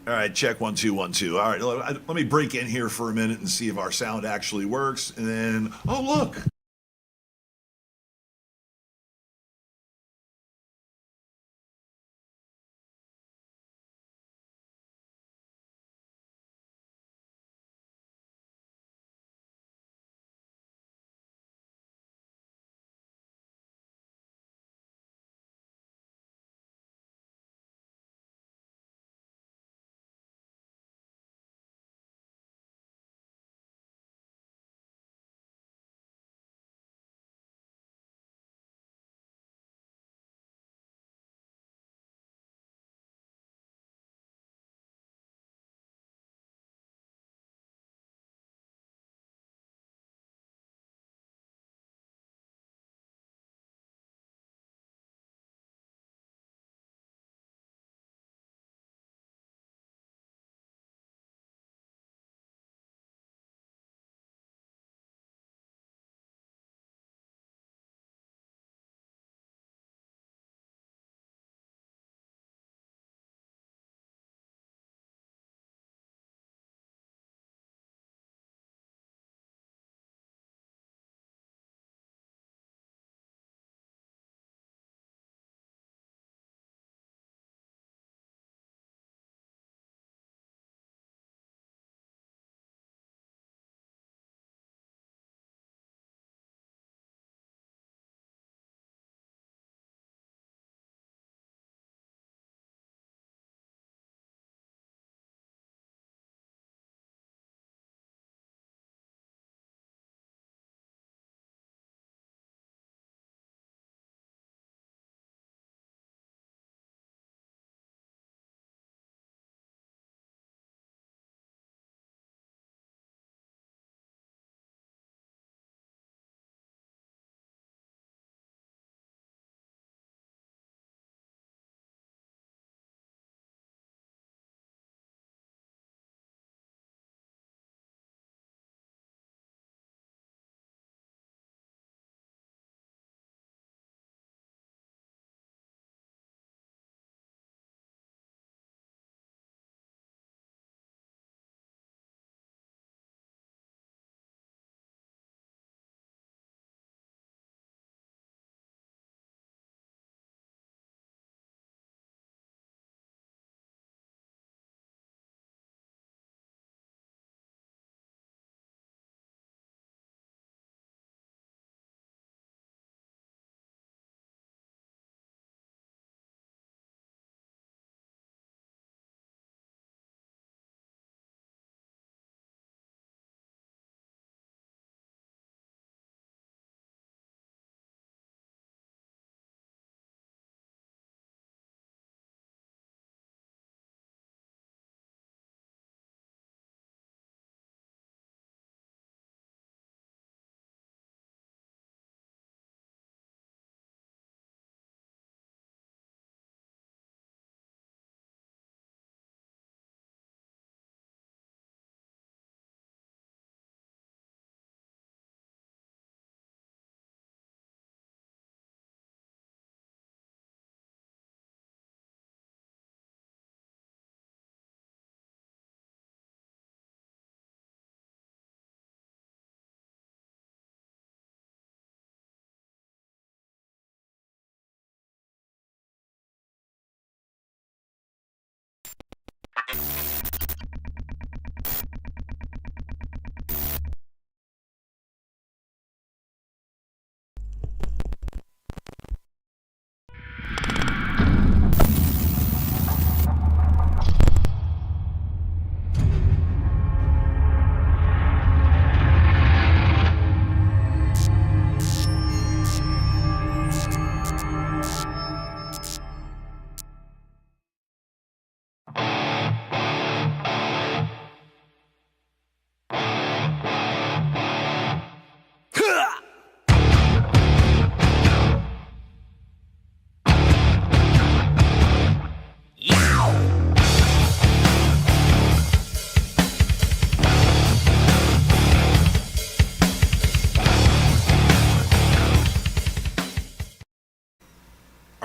All right, check 1 2 1 2. All right, let me break in here for a minute and see if our sound actually works. And then, oh look,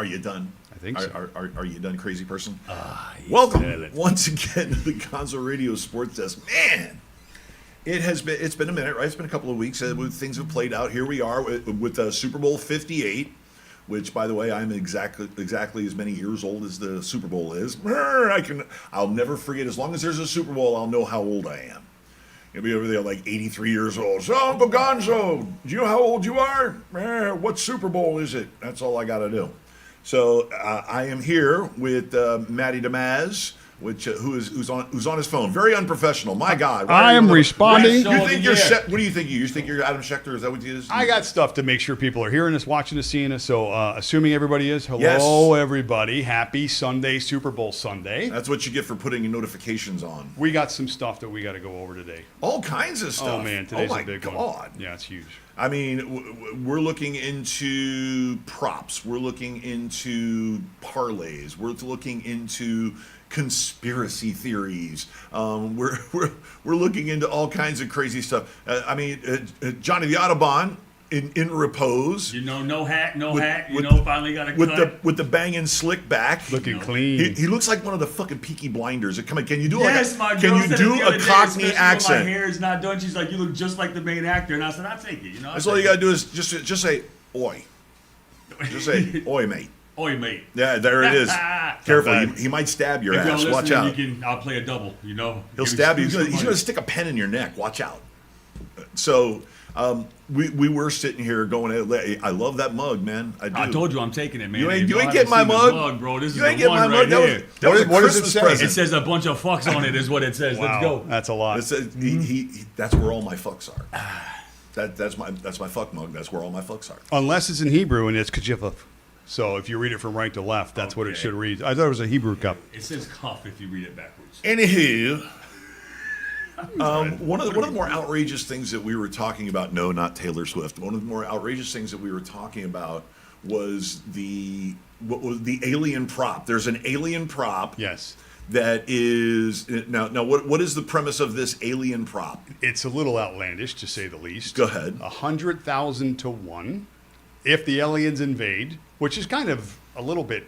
you done? I think so. Are you done, crazy person? You Welcome said it. once again to the Gonzo Radio Sports Desk. Man, it's been a minute, right? It's been a couple of weeks. Things have played out. Here we are with Super Bowl 58, which, by the way, I'm exactly as many years old as the Super Bowl is. I'll never forget. As long as there's a Super Bowl, I'll know how old I am. You'll be over there like 83 years old. So, Uncle Gonzo, do you know how old you are? What Super Bowl is it? That's all I got to do. So I am here with Matty Damaz, who's on his phone. Very unprofessional. My God. I am responding. What do you think? You think you're Adam Schechter? Is that what you is? I got stuff to make sure people are hearing us, watching us, seeing us. So, assuming everybody is, hello, everybody. Happy Sunday, Super Bowl Sunday. That's what you get for putting your notifications on. We got some stuff that we got to go over today. All kinds of stuff. Oh, man. Today's a big one. Yeah, it's huge. I mean, we're looking into props. We're looking into parlays. We're looking into conspiracy theories. We're looking into all kinds of crazy stuff. Johnny the Autobahn in repose. No hat. Finally got a cut. With the banging slick back. Looking clean. He looks like one of the fucking Peaky Blinders. Come on, can you do a Cockney accent? My hair is not done. She's like, you look just like the main actor. And I said, I'll take it. That's all you got to do is just say, oi. Just say, oi, mate. Oi, mate. Yeah, there it is. Careful, he might stab your ass. Watch out. I'll play a double, He'll stab you. He's going to stick a pen in your neck. Watch out. So we were sitting here going, I love that mug, man. I do. I told you I'm taking it, man. You ain't getting my mug. Bro. This you is ain't the one right here. What does it say? It says a bunch of fucks on it is what it says. Wow, let's go. That's a lot. It says, that's where all my fucks are. That's my fuck mug. That's where all my fucks are. Unless it's in Hebrew and it's kajifaf. So if you read it from right to left, that's what it should read. I thought it was a Hebrew cup. It says cuff if you read it backwards. Anywho, one of the more outrageous things that we were talking about, no, not Taylor Swift. One of the more outrageous things that we were talking about was the alien prop. There's an alien prop. Yes. That is now. What is the premise of this alien prop? It's a little outlandish, to say the least. Go ahead. 100,000 to 1 if the aliens invade, which is kind of a little bit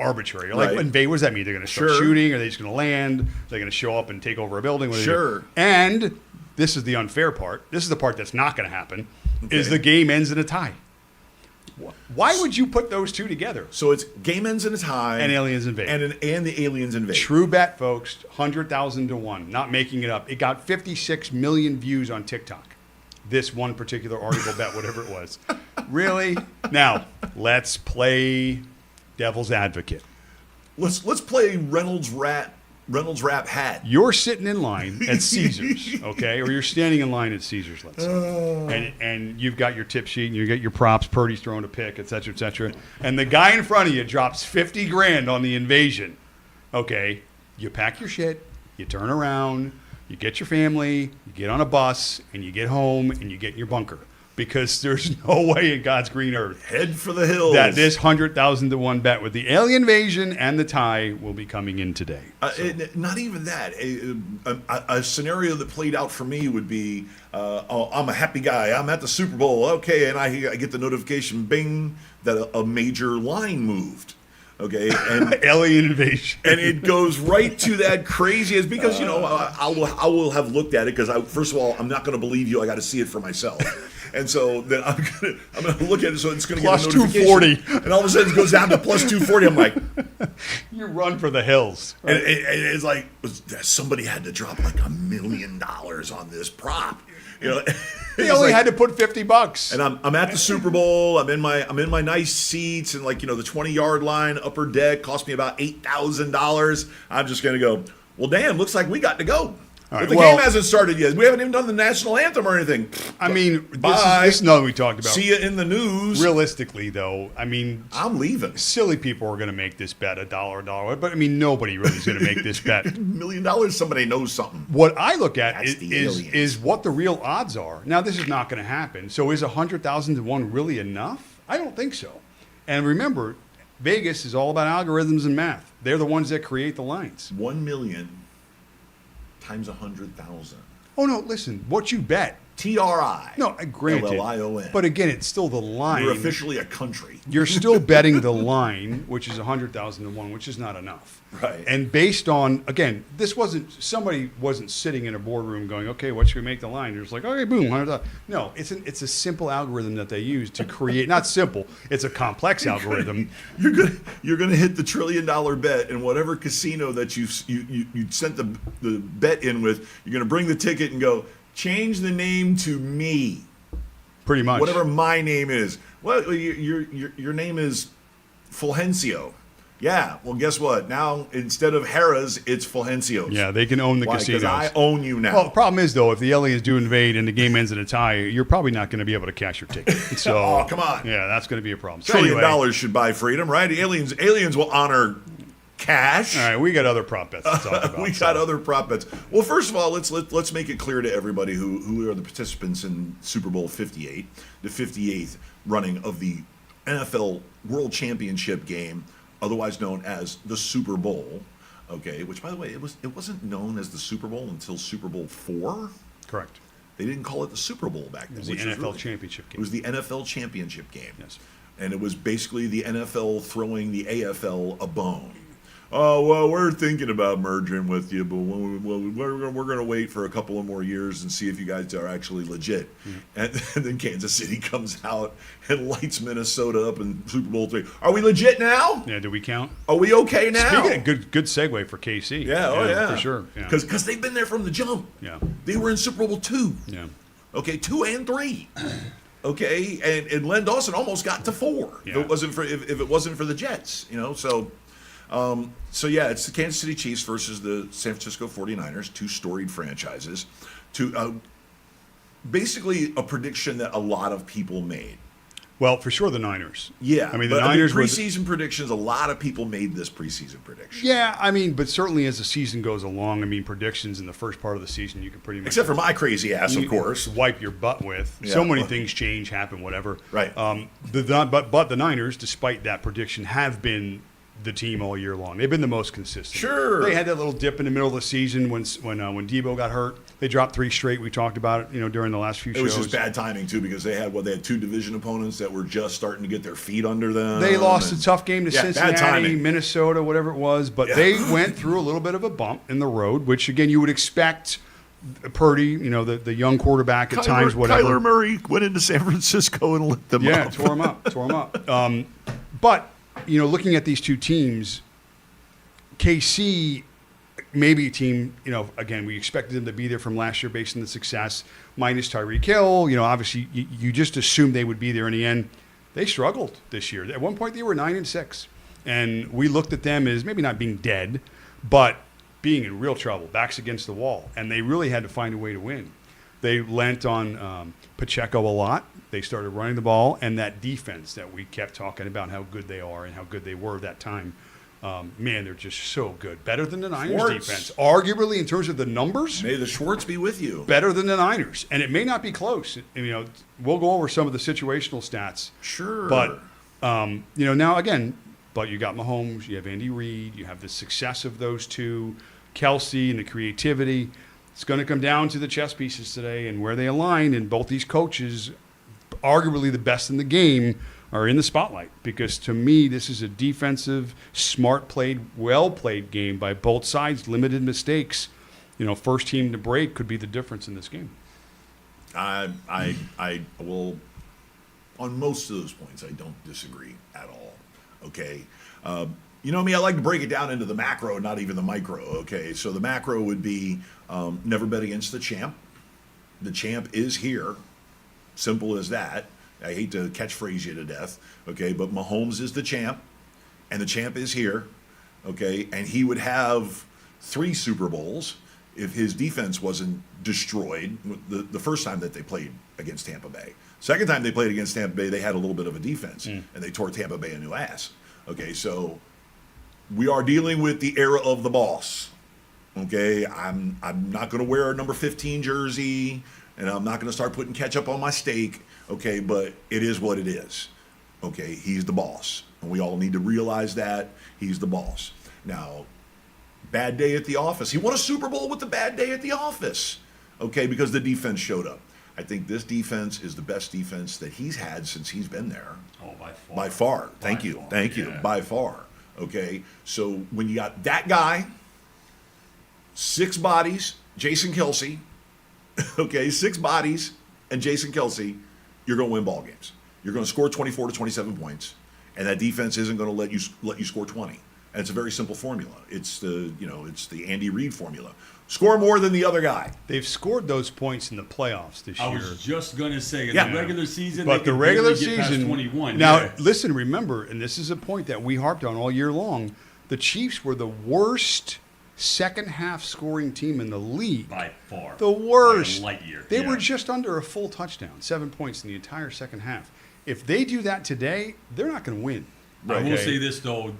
arbitrary. Like, invade, what does that mean? They're going to start shooting? Are they just going to land? They're going to show up and take over a building? Sure. And this is the unfair part. This is the part that's not going to happen, is the game ends in a tie. Why would you put those two together? So it's game ends in a tie. And aliens invade. And the aliens invade. True bet, folks. 100,000 to 1. Not making it up. It got 56 million views on TikTok. This one particular article bet, whatever it was. Really? Now, let's play devil's advocate. Let's play Reynolds Wrap hat. You're sitting in line at Caesars, okay? Or you're standing in line at Caesars, let's say. And you've got your tip sheet and you get your props, Purdy's throwing a pick, et cetera, et cetera. And the guy in front of you drops 50 grand on the invasion. Okay, you pack your shit, you turn around, you get your family, you get on a bus, and you get home, and you get in your bunker. Because there's no way in God's green earth head for the hills that this 100,000 to 1 bet with the alien invasion and the tie will be coming in today. Not even that. A scenario that played out for me would be, I'm a happy guy. I'm at the Super Bowl. Okay, and I get the notification, bing, that a major line moved. Okay, and alien invasion, and it goes right to that crazy. Because I will have looked at it because first of all, I'm not going to believe you. I got to see it for myself. And so then I'm gonna look at it. So it's going to get a notification. Plus 240, and all of a sudden it goes down to plus 240. I'm like, you run for the hills. Right? And it's like somebody had to drop like $1 million on this prop. They only had to put $50. And I'm at the Super Bowl. I'm in my nice seats, and the 20-yard line, upper deck, cost me about $8,000. I'm just gonna go, well, damn, looks like we got to go. But the game hasn't started yet. We haven't even done the national anthem or anything. I mean, this is nothing we talked about. See you in the news. Realistically, though, I mean, I'm leaving. Silly people are going to make this bet $1, but I mean, nobody really is going to make this bet. $1 million, somebody knows something. What I look at is what the real odds are. Now, this is not going to happen. So is 100,000 to 1 really enough? I don't think so. And remember, Vegas is all about algorithms and math. They're the ones that create the lines. 1 million times 100,000. Oh no! Listen, what you bet TRI. No, granted. LLION. But again, it's still the line. You're officially a country. You're still betting the line, which is 100,000 to 1, which is not enough. Right. And based on, again, somebody wasn't sitting in a boardroom going, okay, what should we make the line? You're just like, okay, boom, 100,000. No, it's a simple algorithm that they use to create, not simple, it's a complex algorithm. You're gonna hit the $1 trillion bet in whatever casino that you sent the bet in with. You're gonna bring the ticket and go, change the name to me. Pretty much. Whatever my name is. Well, your name is Fulgencio. Yeah. Well, guess what? Now instead of Harrah's, it's Fulgencio's. Yeah, they can own the Why? casinos. Because I own you now. Well, the problem is, though, if the aliens do invade and the game ends in a tie, you're probably not going to be able to cash your ticket. So, oh, come on. Yeah, that's going to be a problem. So $1 trillion anyway, should buy freedom, right? Aliens will honor cash. all right, we got other prop bets to talk about. We got other prop bets. Well, first of all, let's make it clear to everybody who are the participants in Super Bowl 58, the 58th running of the NFL World Championship game, otherwise known as the Super Bowl. Okay, which by the way, it wasn't known as the Super Bowl until Super Bowl 4. Correct. They didn't call it the Super Bowl back then. It was the NFL championship game. It was the NFL championship game. Yes. And it was basically the NFL throwing the AFL a bone. Oh, well, we're thinking about merging with you, but we're going to wait for a couple of more years and see if you guys are actually legit. And then Kansas City comes out and lights Minnesota up in Super Bowl 3. Are we legit now? Yeah, do we count? Are we okay now? Speaking of good segue for KC. Yeah, for sure. Yeah. Because they've been there from the jump. Yeah. They were in Super Bowl 2. Yeah. Okay, 2 and 3. Okay, and Len Dawson almost got to 4 Yeah. if it wasn't for the Jets, So yeah, it's the Kansas City Chiefs versus the San Francisco 49ers, two storied franchises. Basically a prediction that a lot of people made. Well, for sure the Niners. Yeah, I mean the Niners were preseason predictions. A lot of people made this preseason prediction. Yeah, I mean, but certainly as the season goes along, I mean, predictions in the first part of the season, you can pretty much Except for my crazy ass, of course. wipe your butt with. Yeah, So many well- things change, happen, whatever. Right. But the Niners, despite that prediction, have been the team all year long. They've been the most consistent. Sure. They had that little dip in the middle of the season when Debo got hurt. They dropped 3 straight. We talked about it, during the last few shows. It was just bad timing too because they had 2 division opponents that were just starting to get their feet under them. They lost and- a tough game to Yeah, bad Cincinnati, timing. Minnesota, whatever it was, but Yeah. they went through a little bit of a bump in the road, which again you would expect. Purdy, the young quarterback at times, whatever. Kyler Murray went into San Francisco and lit them Yeah, up. tore him up. But looking at these two teams, KC, maybe a team, again, we expected them to be there from last year based on the success, minus Tyreek Hill. Obviously, you just assumed they would be there in the end. They struggled this year. At one point, they were 9-6. And we looked at them as maybe not being dead, but being in real trouble, backs against the wall. And they really had to find a way to win. They lent on Pacheco a lot. They started running the ball. And that defense that we kept talking about, how good they are and how good they were at that time. Man, they're just so good. Better than the Niners Schwartz. defense. Arguably, in terms of the numbers, May the Schwartz be with you. better than the Niners. And it may not be close. We'll go over some of the situational stats. Sure. But, now again, but you got Mahomes, you have Andy Reid, you have the success of those two, Kelsey and the creativity. It's going to come down to the chess pieces today and where they align. And both these coaches, arguably the best in the game, are in the spotlight because to me this is a defensive, smart played, well played game by both sides, limited mistakes. First team to break could be the difference in this game. I will, on most of those points, I don't disagree at all. Okay. Me, I like to break it down into the macro, not even the micro. Okay. So the macro would be never bet against the champ. The champ is here. Simple as that. I hate to catchphrase you to death, okay, but Mahomes is the champ, and the champ is here, okay, and he would have 3 Super Bowls if his defense wasn't destroyed the first time that they played against Tampa Bay. Second time they played against Tampa Bay, they had a little bit of a defense, and they tore Tampa Bay a new ass. Okay, so we are dealing with the era of the boss. Okay, I'm not going to wear a number 15 jersey, and I'm not going to start putting ketchup on my steak. Okay, but it is what it is. Okay, he's the boss. And we all need to realize that he's the boss. Now, bad day at the office. He won a Super Bowl with the bad day at the office. Okay, because the defense showed up. I think this defense is the best defense that he's had since he's been there. Oh, by far. By far. Thank you. Thank you. Yeah. By far. Okay. So when you got that guy, 6 bodies, Jason Kelsey, okay, 6 bodies and Jason Kelsey, you're going to win ball games. You're going to score 24 to 27 points, and that defense isn't going to let you score 20. And it's a very simple formula. It's the Andy Reid formula. Score more than the other guy. They've scored those points in the playoffs this I year. was just going to say, in Yeah. the regular season, But they the could regular barely get past season, 21. now yeah. listen, remember, and this is a point that we harped on all year long, the Chiefs were the worst second half scoring team in the league. By far. The worst. By a light year. They Yeah. were just under a full touchdown, 7 points in the entire second half. If they do that today, they're not going to win. I will Okay? say this though,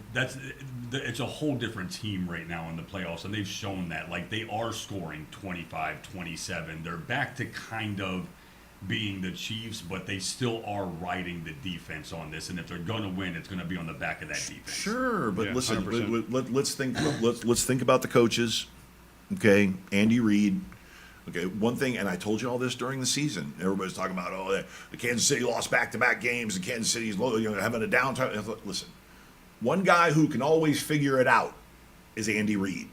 it's a whole different team right now in the playoffs, and they've shown that. Like, they are scoring 25, 27. They're back to kind of being the Chiefs, but they still are riding the defense on this. And if they're going to win, it's going to be on the back of that defense. Sure, but Yeah, listen, 100%. let's think about the coaches. Okay, Andy Reid. Okay, one thing, and I told you all this during the season. Everybody's talking about, the Kansas City lost back-to-back games, and Kansas City's having a downtime. I thought, listen, one guy who can always figure it out is Andy Reid.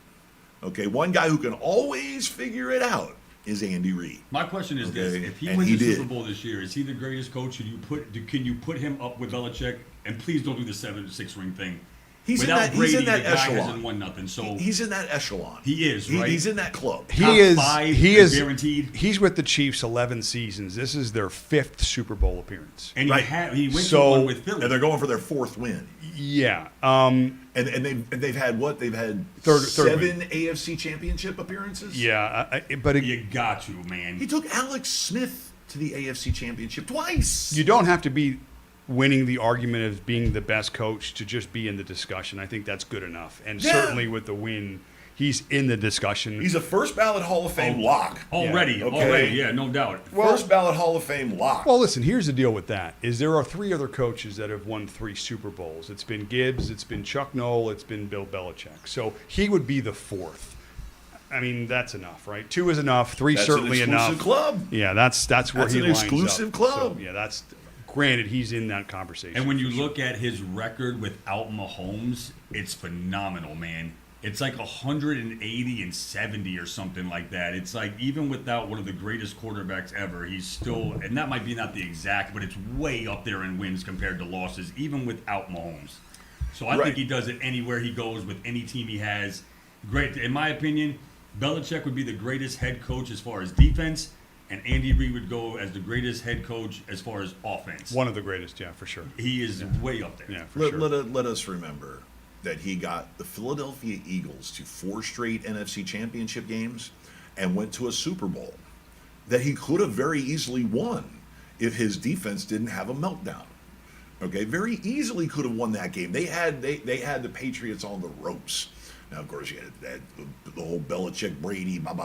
Okay, one guy who can always figure it out is Andy Reid. My question is this: Okay, if he and wins he the did. Super Bowl this year, is he the greatest coach? Can you put him up with Belichick? And please don't do the 7-6 ring thing. He's in Without that. Brady, He's in that the guy echelon. hasn't won nothing. So He's in that echelon. He is, right? He's in that club. He Top is. 5 He is is guaranteed. He's with the Chiefs 11 seasons. This is their 5th Super Bowl appearance. and Right. he went So- to one with Philly. And they're going for their 4th win. Yeah. And they've had what? They've had Third 7 AFC Championship appearances. Yeah. But you got to, man. He took Alex Smith to the AFC Championship twice. you don't have to be winning the argument of being the best coach to just be in the discussion. I think that's good enough. And Yeah. certainly with the win, he's in the discussion. He's a first ballot Hall of Fame lock. Already, Yeah, okay. already, yeah, no doubt. First ballot Hall of Fame lock. Well, listen, here's the deal with that. Is there are 3 other coaches that have won 3 Super Bowls. It's been Gibbs, it's been Chuck Noll, it's been Bill Belichick. So he would be the 4th. I mean, that's enough, right? 2 is enough. 3 That's certainly an enough. exclusive club. Yeah, that's where That's he an lines exclusive up. club. So, yeah, that's granted. He's in that conversation. And when you for sure. look at his record without Mahomes, it's phenomenal, man. It's like 180 and 70 or something like that. It's like even without one of the greatest quarterbacks ever, he's still, and that might be not the exact, but it's way up there in wins compared to losses, even without Mahomes. So I Right. think he does it anywhere he goes with any team he has. Great, in my opinion, Belichick would be the greatest head coach as far as defense, and Andy Reid would go as the greatest head coach as far as offense. one of the greatest, yeah, for sure. He is way up there. Yeah, for let, sure. let us remember that he got the Philadelphia Eagles to 4 straight NFC Championship games and went to a Super Bowl that he could have very easily won if his defense didn't have a meltdown. Okay, very easily could have won that game. They had the Patriots on the ropes. Now, of course, you had the whole Belichick, Brady, but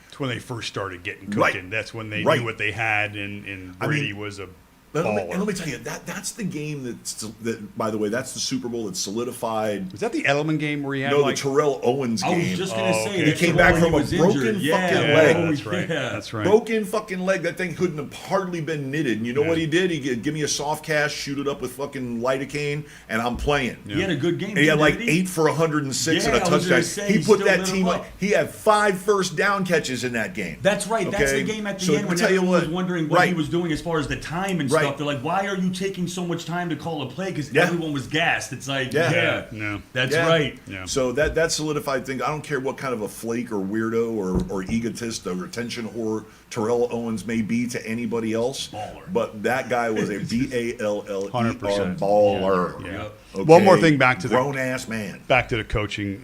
It's when they first started getting cooking. Right. That's when they Right. knew what they had, and I mean, Brady was a and baller. let me tell you, that's the game that, by the way, that's the Super Bowl that solidified. Was that the Edelman game where he had No, like? the Terrell Owens I game. was just gonna Oh, say okay. that He came Terrell back from a was broken injured. fucking yeah, leg. oh, That's right. yeah. That's right. Broken fucking leg. That thing couldn't have hardly been knitted. And you know Yeah. what he did? He give me a soft cash, shoot it up with fucking lidocaine, and I'm playing. He had a good game. And he had like didn't he? 8 for 106 Yeah, and a I was gonna touchdown. say, He he put still that lit 'em team up. up. He had 5 first down catches in that game. That's right. That's Okay? the game at the So end let when me tell you everyone what. was wondering what Right. he was doing as far as the time and Right. stuff. They're like, "Why are you taking so much time to call a play?" Because Yeah. everyone was gassed. It's like, Yeah. yeah, No. that's Yeah. right. Yeah. So that solidified thing. I don't care what kind of a flake or weirdo or egotist or attention whore Terrell Owens may be to anybody else, Baller. but that guy was a BALLER 100%. baller. Yeah. Yep. Okay? One more thing back to the- grown ass man, Back to the coaching.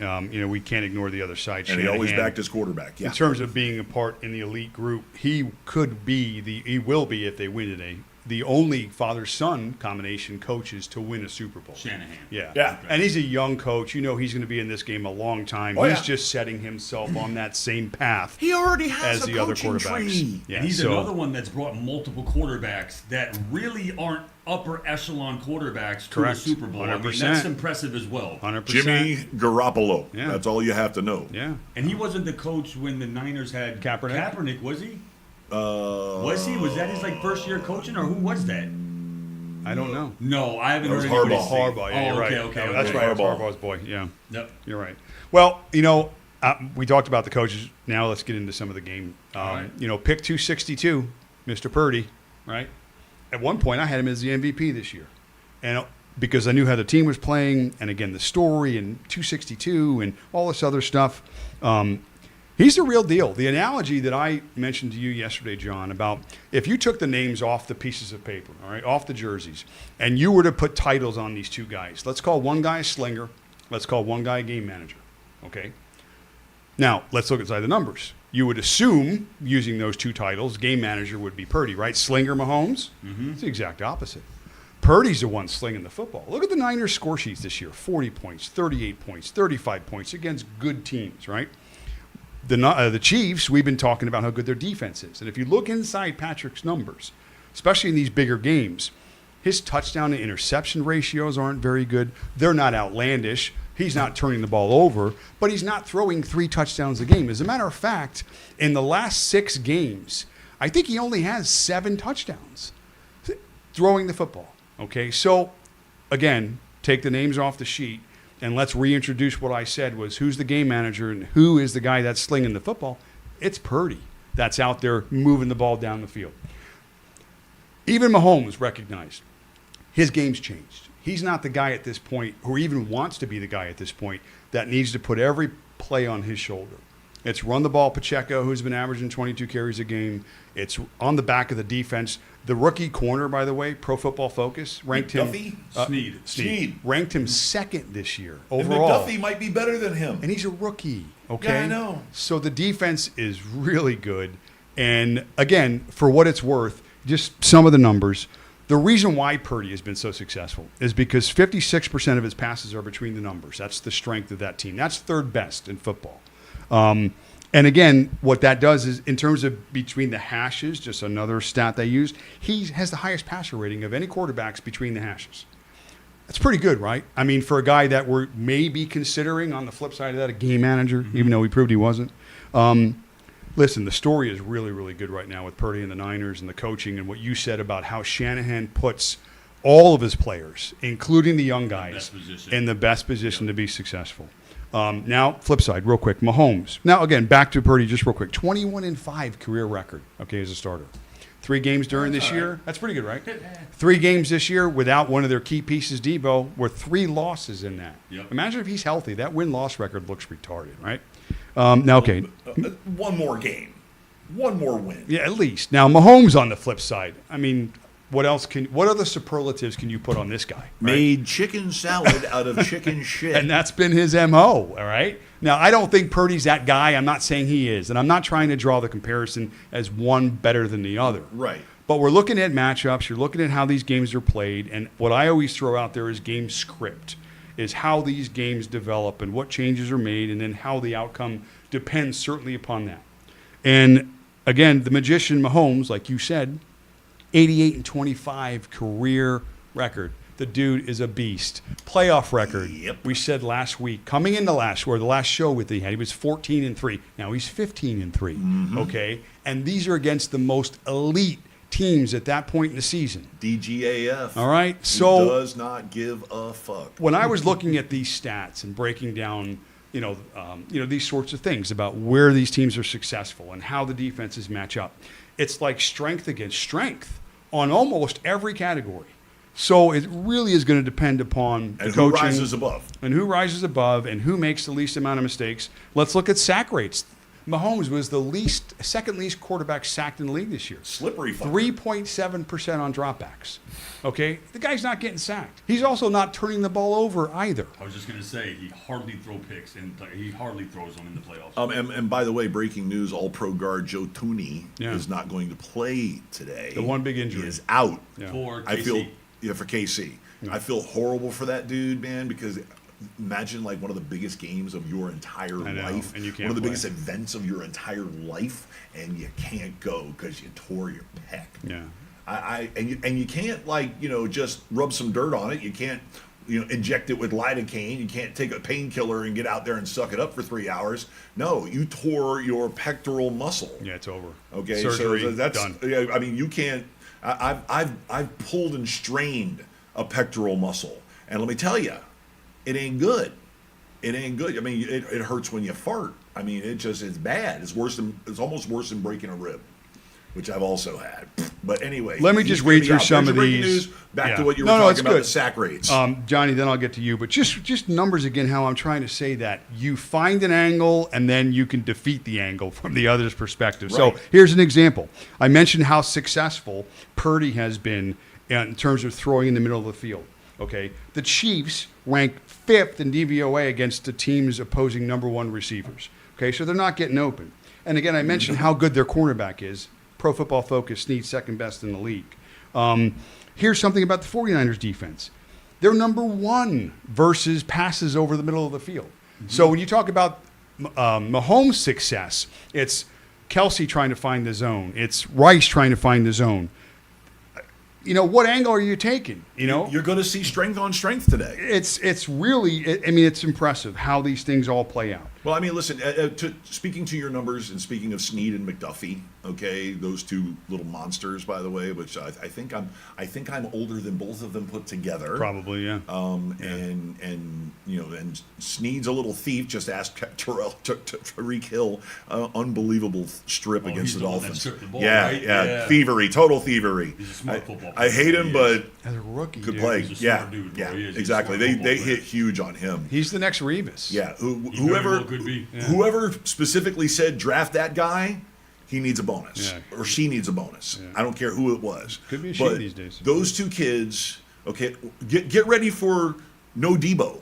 We can't ignore the other side. and he always Shanahan. backed his quarterback. Yeah, In terms of being a part in the elite group, he will be if they win today, the only father-son combination coaches to win a Super Bowl. Shanahan. Yeah. Yeah. And he's a young coach. You know he's going to be in this game a long time. Oh, He's yeah. just setting himself on that same path he already has as a the other coaching quarterbacks. tree. Yeah, And he's so, another one that's brought multiple quarterbacks that really aren't upper echelon quarterbacks to Correct. a Super Bowl. I mean, 100%. that's impressive as well. 100%. Jimmy Garoppolo. Yeah. That's all you have to know. Yeah. And he wasn't the coach when the Niners had Kaepernick? Kaepernick, was he? Was he? Was that his like first year coaching, or who was that? I don't know. No, I haven't That was heard anybody say. Harbaugh, yeah, Oh, you're right. okay. No, that's right. That's Harbaugh. Harbaugh's boy. Yeah, Yep. you're right. Well, we talked about the coaches. Now let's get into some of the game. All right. Pick 262, Mr. Purdy, right? At one point, I had him as the MVP this year. And because I knew how the team was playing, and again, the story and 262 and all this other stuff. He's the real deal. The analogy that I mentioned to you yesterday, John, about if you took the names off the pieces of paper, all right, off the jerseys, and you were to put titles on these two guys, let's call one guy a slinger, let's call one guy a game manager, okay? Now, let's look inside the numbers. You would assume, using those two titles, game manager would be Purdy, right? Slinger Mahomes? Mm-hmm. It's the exact opposite. Purdy's the one slinging the football. Look at the Niners score sheets this year. 40 points, 38 points, 35 points against good teams, right? The Chiefs, we've been talking about how good their defense is. And if you look inside Patrick's numbers, especially in these bigger games, his touchdown to interception ratios aren't very good. They're not outlandish. He's not turning the ball over, but he's not throwing 3 touchdowns a game. As a matter of fact, in the last 6 games, I think he only has 7 touchdowns throwing the football. Okay, so again, take the names off the sheet. And let's reintroduce what I said was who's the game manager and who is the guy that's slinging the football. It's Purdy that's out there moving the ball down the field. Even Mahomes recognized his game's changed. He's not the guy at this point, or even wants to be the guy at this point, that needs to put every play on his shoulder. It's run the ball Pacheco, who's been averaging 22 carries a game. It's on the back of the defense. The rookie corner, by the way, Pro Football Focus, ranked him. Snead. Ranked him second this year And overall. McDuffie might be better than him. And he's a rookie, okay? Yeah, I know. So the defense is really good. And again, for what it's worth, just some of the numbers. The reason why Purdy has been so successful is because 56% of his passes are between the numbers. That's the strength of that team. That's third best in football. And again, what that does is, in terms of between the hashes, just another stat they used, he has the highest passer rating of any quarterbacks between the hashes. That's pretty good, right? I mean, for a guy that we're maybe considering, on the flip side of that, a game manager, even though he proved he wasn't. Listen, the story is really, really good right now with Purdy and the Niners and the coaching and what you said about how Shanahan puts all of his players, including the young guys, in the best position to be successful. Now, flip side, real quick, Mahomes. Now, again, back to Purdy just real quick. 21-5 career record, okay, as a starter. 3 games during this year. That's pretty good, right? 3 games this year without one of their key pieces, Debo, were 3 losses in that. Yep. Imagine if he's healthy. That win-loss record looks retarded, right? Now, okay. One more game. One more win. Yeah, at least. Now, Mahomes on the flip side. I mean, what other superlatives can you put on this guy? Right? Made chicken salad out of chicken shit. And that's been his MO, all right? Now, I don't think Purdy's that guy. I'm not saying he is. And I'm not trying to draw the comparison as one better than the other. Right. But we're looking at matchups. You're looking at how these games are played. And what I always throw out there is game script, is how these games develop and what changes are made, and then how the outcome depends certainly upon that. And, again, the magician Mahomes, like you said, 88-25 career record. The dude is a beast. Playoff record. Yep. We said last week, coming into the last show with he had, he was 14-3. Now he's 15-3. Mm-hmm. Okay, and these are against the most elite teams at that point in the season. DGAF. All right, Who so does not give a fuck. when I was looking at these stats and breaking down, these sorts of things about where these teams are successful and how the defenses match up, it's like strength against strength on almost every category. So it really is going to depend upon the And coaching. who rises above. And who rises above and who makes the least amount of mistakes. Let's look at sack rates. Mahomes was the second least quarterback sacked in the league this year. Slippery fucker. 3.7% on dropbacks. Okay? The guy's not getting sacked. He's also not turning the ball over either. I was just going to say, he hardly throws picks, and he hardly throws them in the playoffs. And by the way, breaking news, all-pro guard Joe Tooney is not going to play today. The one big injury. He is out. Yeah. For KC. I feel, for KC. I feel horrible for that dude, man, because imagine like one of the biggest games of your entire life, and you can't one of the play. biggest events of your entire life, and you can't go because you tore your pec. Yeah. And you can't just rub some dirt on it. You can't inject it with lidocaine. You can't take a painkiller and get out there and suck it up for 3 hours. No, you tore your pectoral muscle. Yeah, it's over. Okay, Surgery, so that's done. Yeah, I mean, you can't. I've pulled and strained a pectoral muscle, and let me tell you, it ain't good. It ain't good. I mean, it hurts when you fart. I mean, it's bad. It's almost worse than breaking a rib, which I've also had. But anyway, Let me he's just gonna read be through out. some There's of your breaking these. news. Back Yeah. to what you were No, it's talking about, good. the sack rates. Johnny, then I'll get to you. But just numbers again, how I'm trying to say that. You find an angle, and then you can defeat the angle from the other's perspective. Right. So here's an example. I mentioned how successful Purdy has been in terms of throwing in the middle of the field. Okay, the Chiefs rank 5th in DVOA against the team's opposing number 1 receivers. Okay, so they're not getting open. And again, I mentioned how good their cornerback is. Pro Football Focus, Snead, second best in the league. Here's something about the 49ers defense. They're number 1 versus passes over the middle of the field. So when you talk about Mahomes' success, it's Kelsey trying to find the zone. It's Rice trying to find the zone. What angle are you taking? You're going to see strength on strength today. It's really, it's impressive how these things all play out. Well, I mean, listen. Speaking to your numbers, and speaking of Snead and McDuffie, okay, those two little monsters, by the way, which I think I'm older than both of them put together. Probably, yeah. And Snead's a little thief. Just ask Tyreek Hill, unbelievable strip against he's the the one that Dolphins. stripped the ball, yeah, right? yeah, Yeah. thievery, total thievery. He's a smart football I hate player. him, He but is. As a rookie, good dude. play. He's a Yeah, smart dude, bro. yeah, He is. He's a exactly. smart They football hit player. huge on him. He's the next Revis. Yeah, very whoever well could be. Yeah. whoever specifically said draft that guy, he needs a bonus, Yeah. or she needs a bonus. I don't care who it was. Could be a she But these days. Those two kids, okay, get ready for no Debo.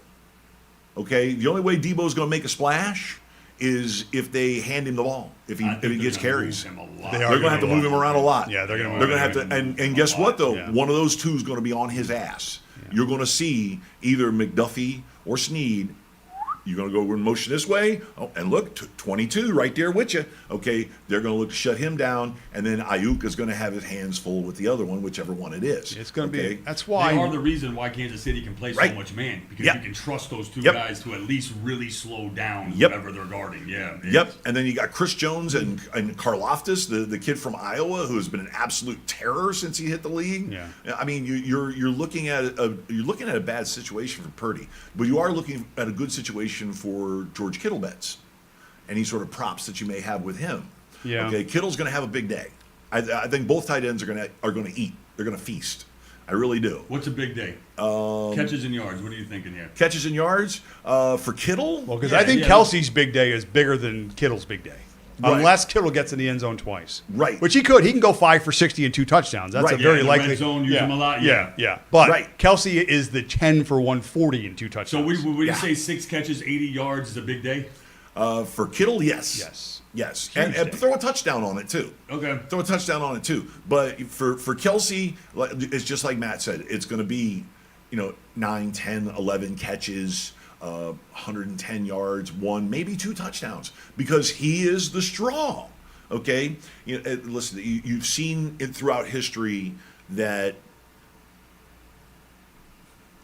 Okay, the only way Debo's going to make a splash is if they hand him the ball. If I he think gets they're gonna carries. move him a lot. They They're are going to have to move him around a lot. Yeah, they're gonna They're move going to him. have to. And guess what though? Yeah. One of those two is going to be on his ass. You're going to see either McDuffie or Snead. You're going to go in motion this way. Oh, and look, 22 right there with you. Okay, they're going to look to shut him down, and then Ayuk is going to have his hands full with the other one, whichever one it is. It's going to okay? be. That's They why. are the reason why Kansas City can play so Right. much man, because Yep. you can trust those two Yep. guys to at least really slow down Yep. whoever they're guarding. Yeah. Yep, and then you got Chris Jones and Karlaftis, the kid from Iowa, who has been an absolute terror since he hit the league. Yeah. I mean, you're looking at a bad situation for Purdy, but you are looking at a good situation for George Kittle bets, any sort of props that you may have with him. Yeah. Okay, Kittle's going to have a big day. I think both tight ends are going to eat. They're going to feast. I really do. What's a big day? Catches and yards. What are you thinking here? Catches and yards for Kittle. Well, because Yeah, I think yeah. Kelsey's big day is bigger than Kittle's big day. Right. Unless Kittle gets in the end zone twice. Right. Which he could. He can go 5 for 60 and 2 touchdowns. That's Right. a Yeah, very in the likely. red zone, use him a lot, Yeah. yeah. Yeah. But Right. Kelsey is the 10 for 140 and 2 touchdowns. So would you Yeah. say 6 catches, 80 yards is a big day? For Kittle, yes. Yes. Yes. Huge And day. throw a touchdown on it, too. Okay. Throw a touchdown on it, too. But for Kelsey, it's just like Matt said. It's going to be, 9, 10, 11 catches, 110 yards, 1, maybe 2 touchdowns. Because he is the straw. Okay? Listen, you've seen it throughout history that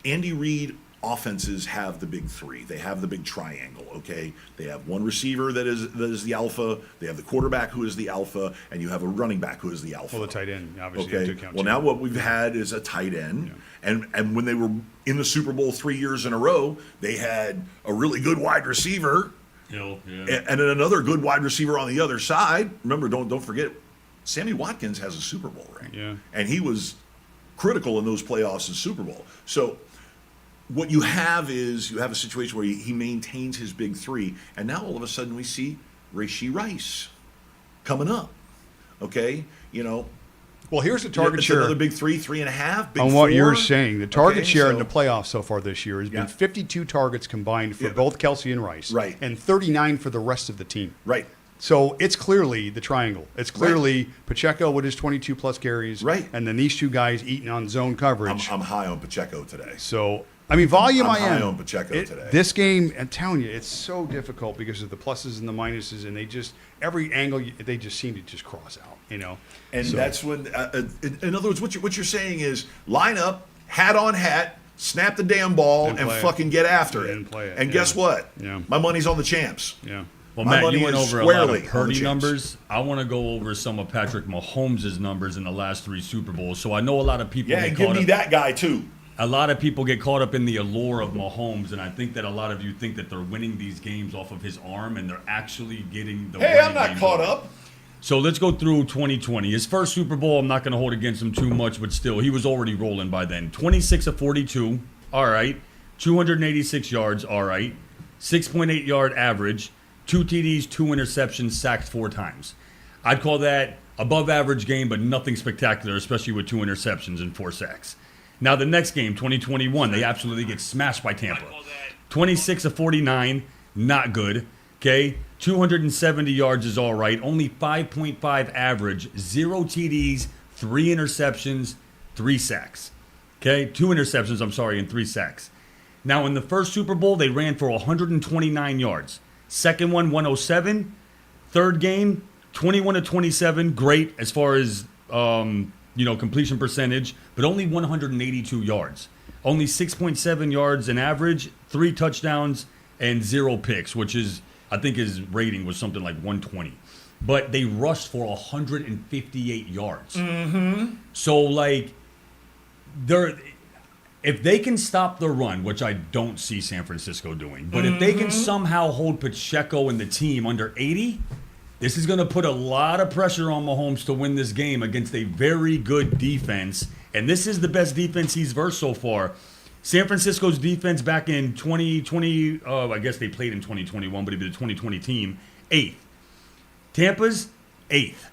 Andy Reid offenses have the big three. They have the big triangle, okay? They have one receiver that is the alpha, they have the quarterback who is the alpha, and you have a running back who is the alpha. Well, the tight end, obviously. You have Okay. to count Well, two. now what we've had is a tight end, and when they were in the Super Bowl 3 years in a row, they had a really good wide receiver Hill, yeah. and then another good wide receiver on the other side. Remember, don't forget, Sammy Watkins has a Super Bowl ring, Yeah. and he was critical in those playoffs in Super Bowl. So what you have is you have a situation where he maintains his big three, and now all of a sudden we see Rashee Rice coming up. Okay, Well, here's the target it's share. another big 3, 3.5, big On what 4. you're saying, the target Okay, share in so- the playoffs so far this year has been Yeah. 52 targets combined for Yeah. both Kelsey and Rice, Right. and 39 for the rest of the team. Right. So it's clearly the triangle. It's clearly Pacheco with his 22 plus carries, Right. and then these two guys eating on zone coverage. I'm high on Pacheco today. So I mean, volume. I'm I am high on Pacheco today. This game, I'm telling you, it's so difficult because of the pluses and the minuses, and they just every angle they just seem to just cross out. And So- that's when, in other words, what you're saying is line up, hat on hat, snap the damn ball Didn't and play it. fucking get after it. Didn't play it, And yeah. guess what? Yeah. My money's on the champs. Yeah. Well, My Matt, money you went is over a lot squarely of on the Purdy champs. numbers. I want to go over some of Patrick Mahomes' numbers in the last 3 Super Bowls. So I know a lot of people Yeah, get and give caught me up. that guy too. A lot of people get caught up in the allure of Mahomes, and I think that a lot of you think that they're winning these games off of his arm, and they're actually getting the. Hey, I'm winning not games caught off. up. So let's go through 2020. His first Super Bowl, I'm not going to hold against him too much, but still, he was already rolling by then. 26 of 42, all right. 286 yards, all right. 6.8 yard average, 2 TDs, 2 interceptions, sacked 4 times. I'd call that above average game, but nothing spectacular, especially with 2 interceptions and 4 sacks. Now the next game, 2021, they absolutely get smashed by Tampa. 26 of 49, not good. Okay, 270 yards is all right. Only 5.5 average, 0 TDs, 3 interceptions, 3 sacks. Okay, 2 interceptions, I'm sorry, and 3 sacks. Now in the first Super Bowl, they ran for 129 yards. Second one, 107. Third game, 21 to 27, great as far as completion percentage, but only 182 yards. Only 6.7 yards in average, 3 touchdowns, and 0 picks, which is, I think his rating was something like 120. But they rushed for 158 yards. Mm-hmm. So, like, if they can stop the run, which I don't see San Francisco doing, but if they can somehow hold Pacheco and the team under 80, this is going to put a lot of pressure on Mahomes to win this game against a very good defense. And this is the best defense he's versed so far. San Francisco's defense back in 2020, I guess they played in 2021, but it'd be the 2020 team, 8th. Tampa's 8th.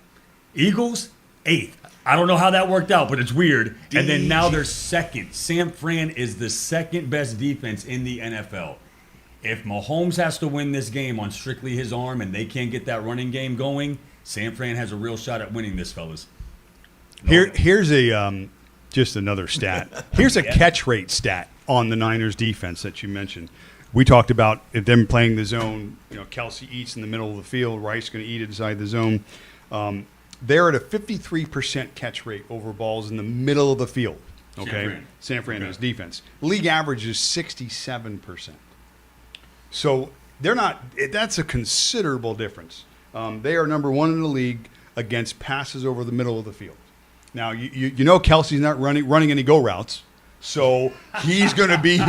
Eagles, 8th. I don't know how that worked out, but it's weird. And then now they're 2nd. San Fran is the 2nd best defense in the NFL. If Mahomes has to win this game on strictly his arm and they can't get that running game going, San Fran has a real shot at winning this, fellas. Here's a just another stat. Here's a catch rate stat on the Niners defense that you mentioned. We talked about if them playing the zone. Kelsey eats in the middle of the field. Rice going to eat inside the zone. They're at a 53% catch rate over balls in the middle of the field. Okay, San Fran's defense. League average is 67%. So they're not. That's a considerable difference. They are number 1 in the league against passes over the middle of the field. Now you know Kelsey's not running any go routes, so he's going to be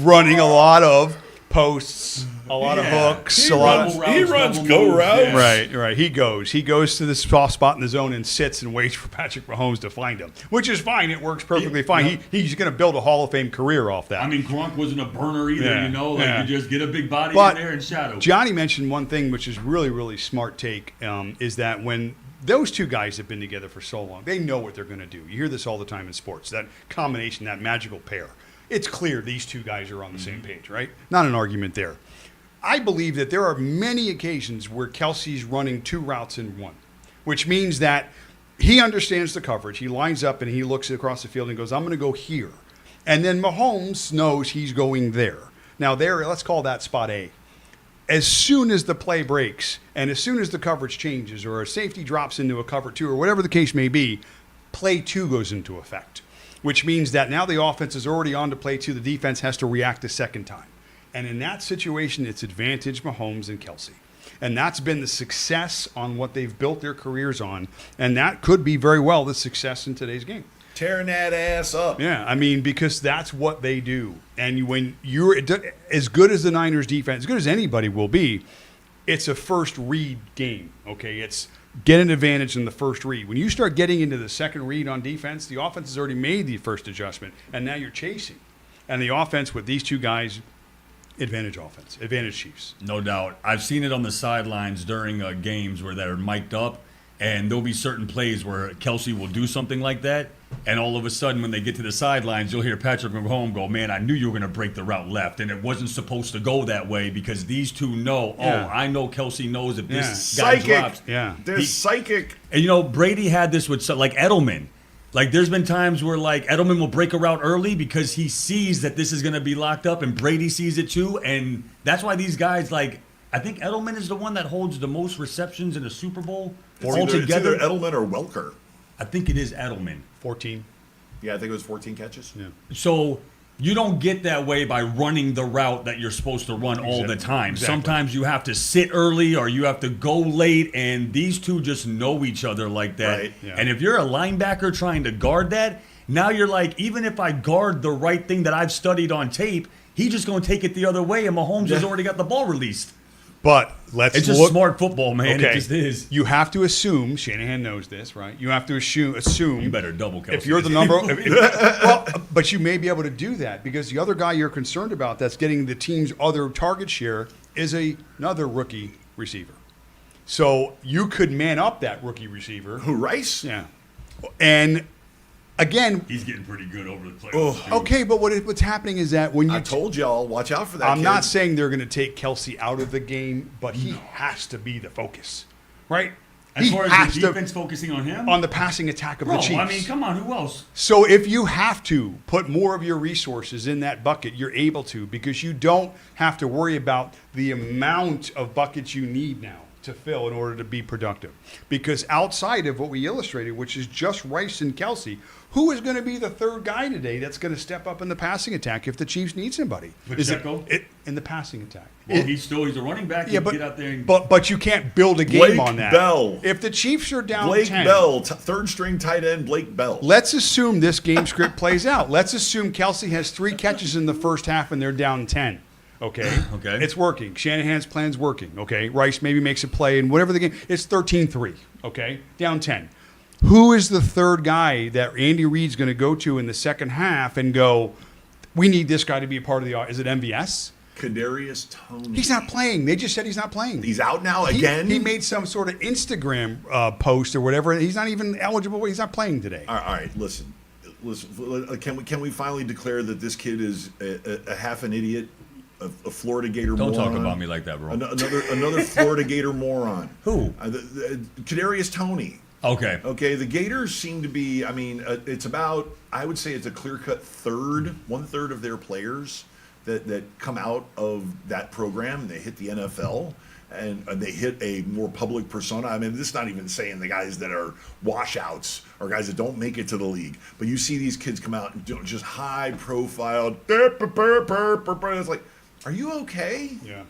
running a lot of posts, a lot of hooks, He runs go routes. Right. He goes to the soft spot in the zone and sits and waits for Patrick Mahomes to find him, which is fine. It works perfectly fine. Yep. He's going to build a Hall of Fame career off that. I mean, Gronk wasn't a burner either, Yeah. You just get a big body But in there and shadow. Johnny mentioned one thing, which is really, really smart take, is that when those two guys have been together for so long, they know what they're going to do. You hear this all the time in sports, that combination, that magical pair. It's clear these two guys are on the same page, right? Not an argument there. I believe that there are many occasions where Kelsey's running 2 routes in one, which means that he understands the coverage. He lines up and he looks across the field and goes, I'm going to go here. And then Mahomes knows he's going there. Now, let's call that spot A. As soon as the play breaks and as soon as the coverage changes or a safety drops into a cover 2 or whatever the case may be, play 2 goes into effect, which means that now the offense is already on to play 2. The defense has to react a second time. And in that situation, it's advantage Mahomes and Kelsey. And that's been the success on what they've built their careers on. And that could be very well the success in today's game. Tearing that ass up. Yeah, I mean, because that's what they do. And when you're as good as the Niners defense, as good as anybody will be, it's a first read game, okay? It's get an advantage in the first read. When you start getting into the second read on defense, the offense has already made the first adjustment, and now you're chasing. And the offense with these two guys, advantage offense, advantage Chiefs. No doubt. I've seen it on the sidelines during games where they're mic'd up, and there'll be certain plays where Kelsey will do something like that, and all of a sudden when they get to the sidelines, you'll hear Patrick Mahomes go, man, I knew you were going to break the route left, and it wasn't supposed to go that way because these two know, I know Kelsey knows if this guy drops. Yeah. They're psychic. And, Brady had this with, like, Edelman. Like, there's been times where, like, Edelman will break a route early because he sees that this is going to be locked up, and Brady sees it too, and that's why these guys, like, I think Edelman is the one that holds the most receptions in a Super Bowl altogether. It's either Edelman or Welker. I think it is Edelman. 14. Yeah, I think it was 14 catches. Yeah. So You don't get that way by running the route that you're supposed to run all the time. Exactly. Sometimes you have to sit early or you have to go late, and these two just know each other like that. Right. Yeah. And if you're a linebacker trying to guard that, now you're like, even if I guard the right thing that I've studied on tape, he's just going to take it the other way, and Mahomes has already got the ball released. But let's It's just look. smart football, man. Okay. It just is. You have to assume Shanahan knows this, right? You have to assume You better double Kelsey. if you're the number. Well, but you may be able to do that because the other guy you're concerned about that's getting the team's other target share is another rookie receiver. So you could man up that rookie receiver. Who, Rice? Yeah, and again, He's getting pretty good over the playoffs. Oh, too. okay, but what's happening is that when you I told y'all, watch out for that. I'm kid. not saying they're going to take Kelsey out of the game, but he has to be the focus, right? As He far has as the to defense focusing on him? on the passing attack of Bro, the Chiefs. I mean, come on, who else? So if you have to put more of your resources in that bucket, you're able to because you don't have to worry about the amount of buckets you need now to fill in order to be productive. Because outside of what we illustrated, which is just Rice and Kelsey, who is going to be the third guy today that's going to step up in the passing attack if the Chiefs need somebody? Pacheco? In the passing attack. Well, he's a running back. He Yeah, can get out there and but you can't build a game Blake on that. Bell. If the Chiefs are down Blake 10, Bell, third string tight end, Blake Bell. let's assume this game script plays out. Let's assume Kelsey has 3 catches in the first half and they're down 10. Okay. Okay. It's working. Shanahan's plan's working. Okay. Rice maybe makes a play and whatever the game. It's 13-3. Okay. Down 10. Who is the third guy that Andy Reid's going to go to in the second half and go, we need this guy to be a part of the – is it MVS? Kadarius Toney. He's not playing. They just said he's not playing. He's out now He- again. He made some sort of Instagram post or whatever. He's not even eligible. He's not playing today. All right, listen. Can we finally declare that this kid is a half an idiot, a Florida Gator don't moron? talk about me like that, bro. Another Florida Gator moron. Who? Kadarius Toney. Okay. Okay, the Gators seem to be. I mean, it's about. I would say it's a clear-cut one third of their players that come out of that program and they hit the NFL. And they hit a more public persona. I mean, this is not even saying the guys that are washouts or guys that don't make it to the league. But you see these kids come out and do just high profile. It's like, are you okay? Yeah.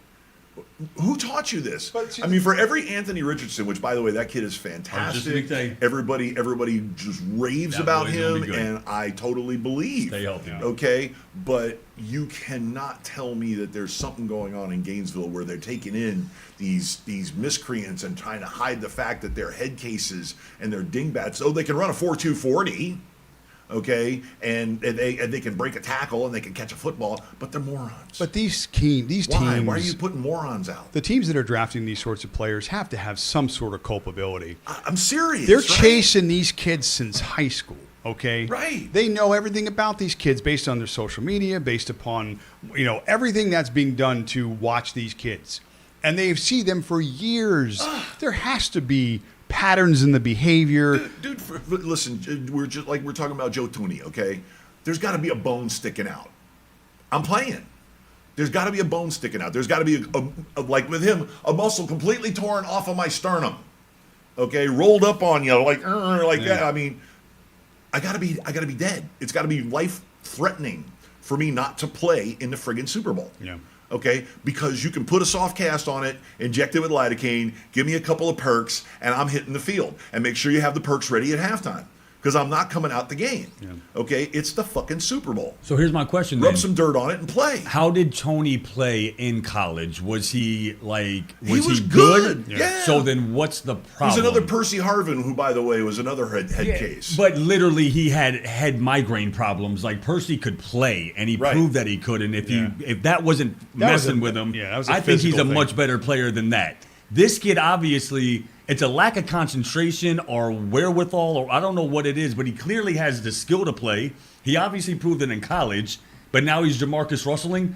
Who taught you this? But see- I mean, for every Anthony Richardson, which by the way, that kid is just gonna fantastic. say- Everybody just raves That about boy's gonna him, be good. and I totally believe. Stay healthy. Okay, but you cannot tell me that there's something going on in Gainesville where they're taking in these miscreants and trying to hide the fact that they're head cases and they're dingbats. Oh, they can run a 4.2 40. Okay, and they can break a tackle and they can catch a football, but they're morons. But these teams, Why are you putting morons out? the teams that are drafting these sorts of players have to have some sort of culpability. I'm serious. They're right? chasing these kids since high school. Okay, Right. They know everything about these kids based on their social media, based upon everything that's being done to watch these kids, and they see them for years. There has to be patterns in the behavior. Dude, listen, we're talking about Joe Tooney, okay? There's got to be a bone sticking out. I'm playing. There's got to be a bone sticking out. There's got to be like with him, a muscle completely torn off of my sternum, okay, rolled up on you like that. I mean, I gotta be dead. It's got to be life threatening for me not to play in the friggin' Super Bowl. Yeah. Okay, because you can put a soft cast on it, inject it with lidocaine, give me a couple of perks, and I'm hitting the field. And make sure you have the perks ready at halftime, because I'm not coming out the game. Yeah. Okay, it's the fucking Super Bowl. So here's my question Rub then. some dirt on it and play. How did Tony play in college? Was he He was good? Yeah. So then what's the problem? He's another Percy Harvin, who, by the way, was another head case. But literally, he had head migraine problems. Like Percy could play, and he Right. proved that he could. And if that wasn't That was messing a- with him, yeah, that was a I think he's a physical thing. much better player than that. This kid, obviously, it's a lack of concentration or wherewithal, or I don't know what it is, but he clearly has the skill to play. He obviously proved it in college, but now he's Jamarcus Russelling.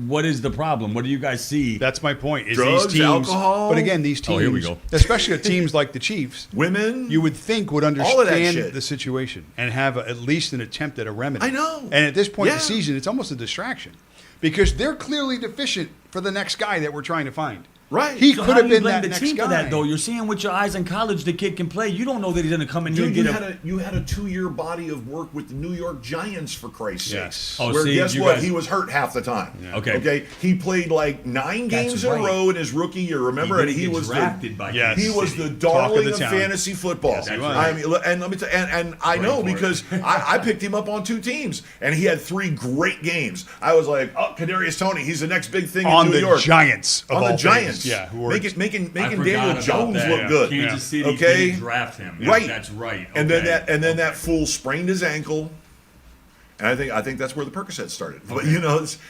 What is the problem? What do you guys see? That's my point. Is Drugs, these teams, alcohol. But again, these teams, Oh, here we go. especially teams like the Chiefs, Women. you would think would All of that understand shit. the situation and have at least an attempt at a remedy. I know. And at this point in Yeah. the season, it's almost a distraction because they're clearly deficient for the next guy that we're trying to find. Right. He So could how have do you been blame that the next team guy. for that, though? You're seeing with your eyes in college the kid can play. You don't know that he's going to come in here Dude, and you get had a 2-year body of work with the New York Giants, for Christ's Yes. sakes. Oh, where see, guess you what? guys- He was hurt half the time. Yeah. Okay. Okay. He played like 9 That's games in a right. row in his rookie year. Remember, and he was drafted by Yes. he Kansas was City. the Talk of darling the of town. fantasy football. Yes, he was. I mean, and let me tell and I know Right for it. because I picked him up on 2 teams, and he had 3 great games. I was like, oh, Kadarius Toney, he's the next big thing On in New the York. Giants. Of On the all Giants, things. Yeah. Who were making I forgot Daniel about Jones that. look Yeah. good. Kansas City Okay. didn't draft him. Right. That's right. And then Okay. that fool sprained his ankle. And I think that's where the Percocet started. But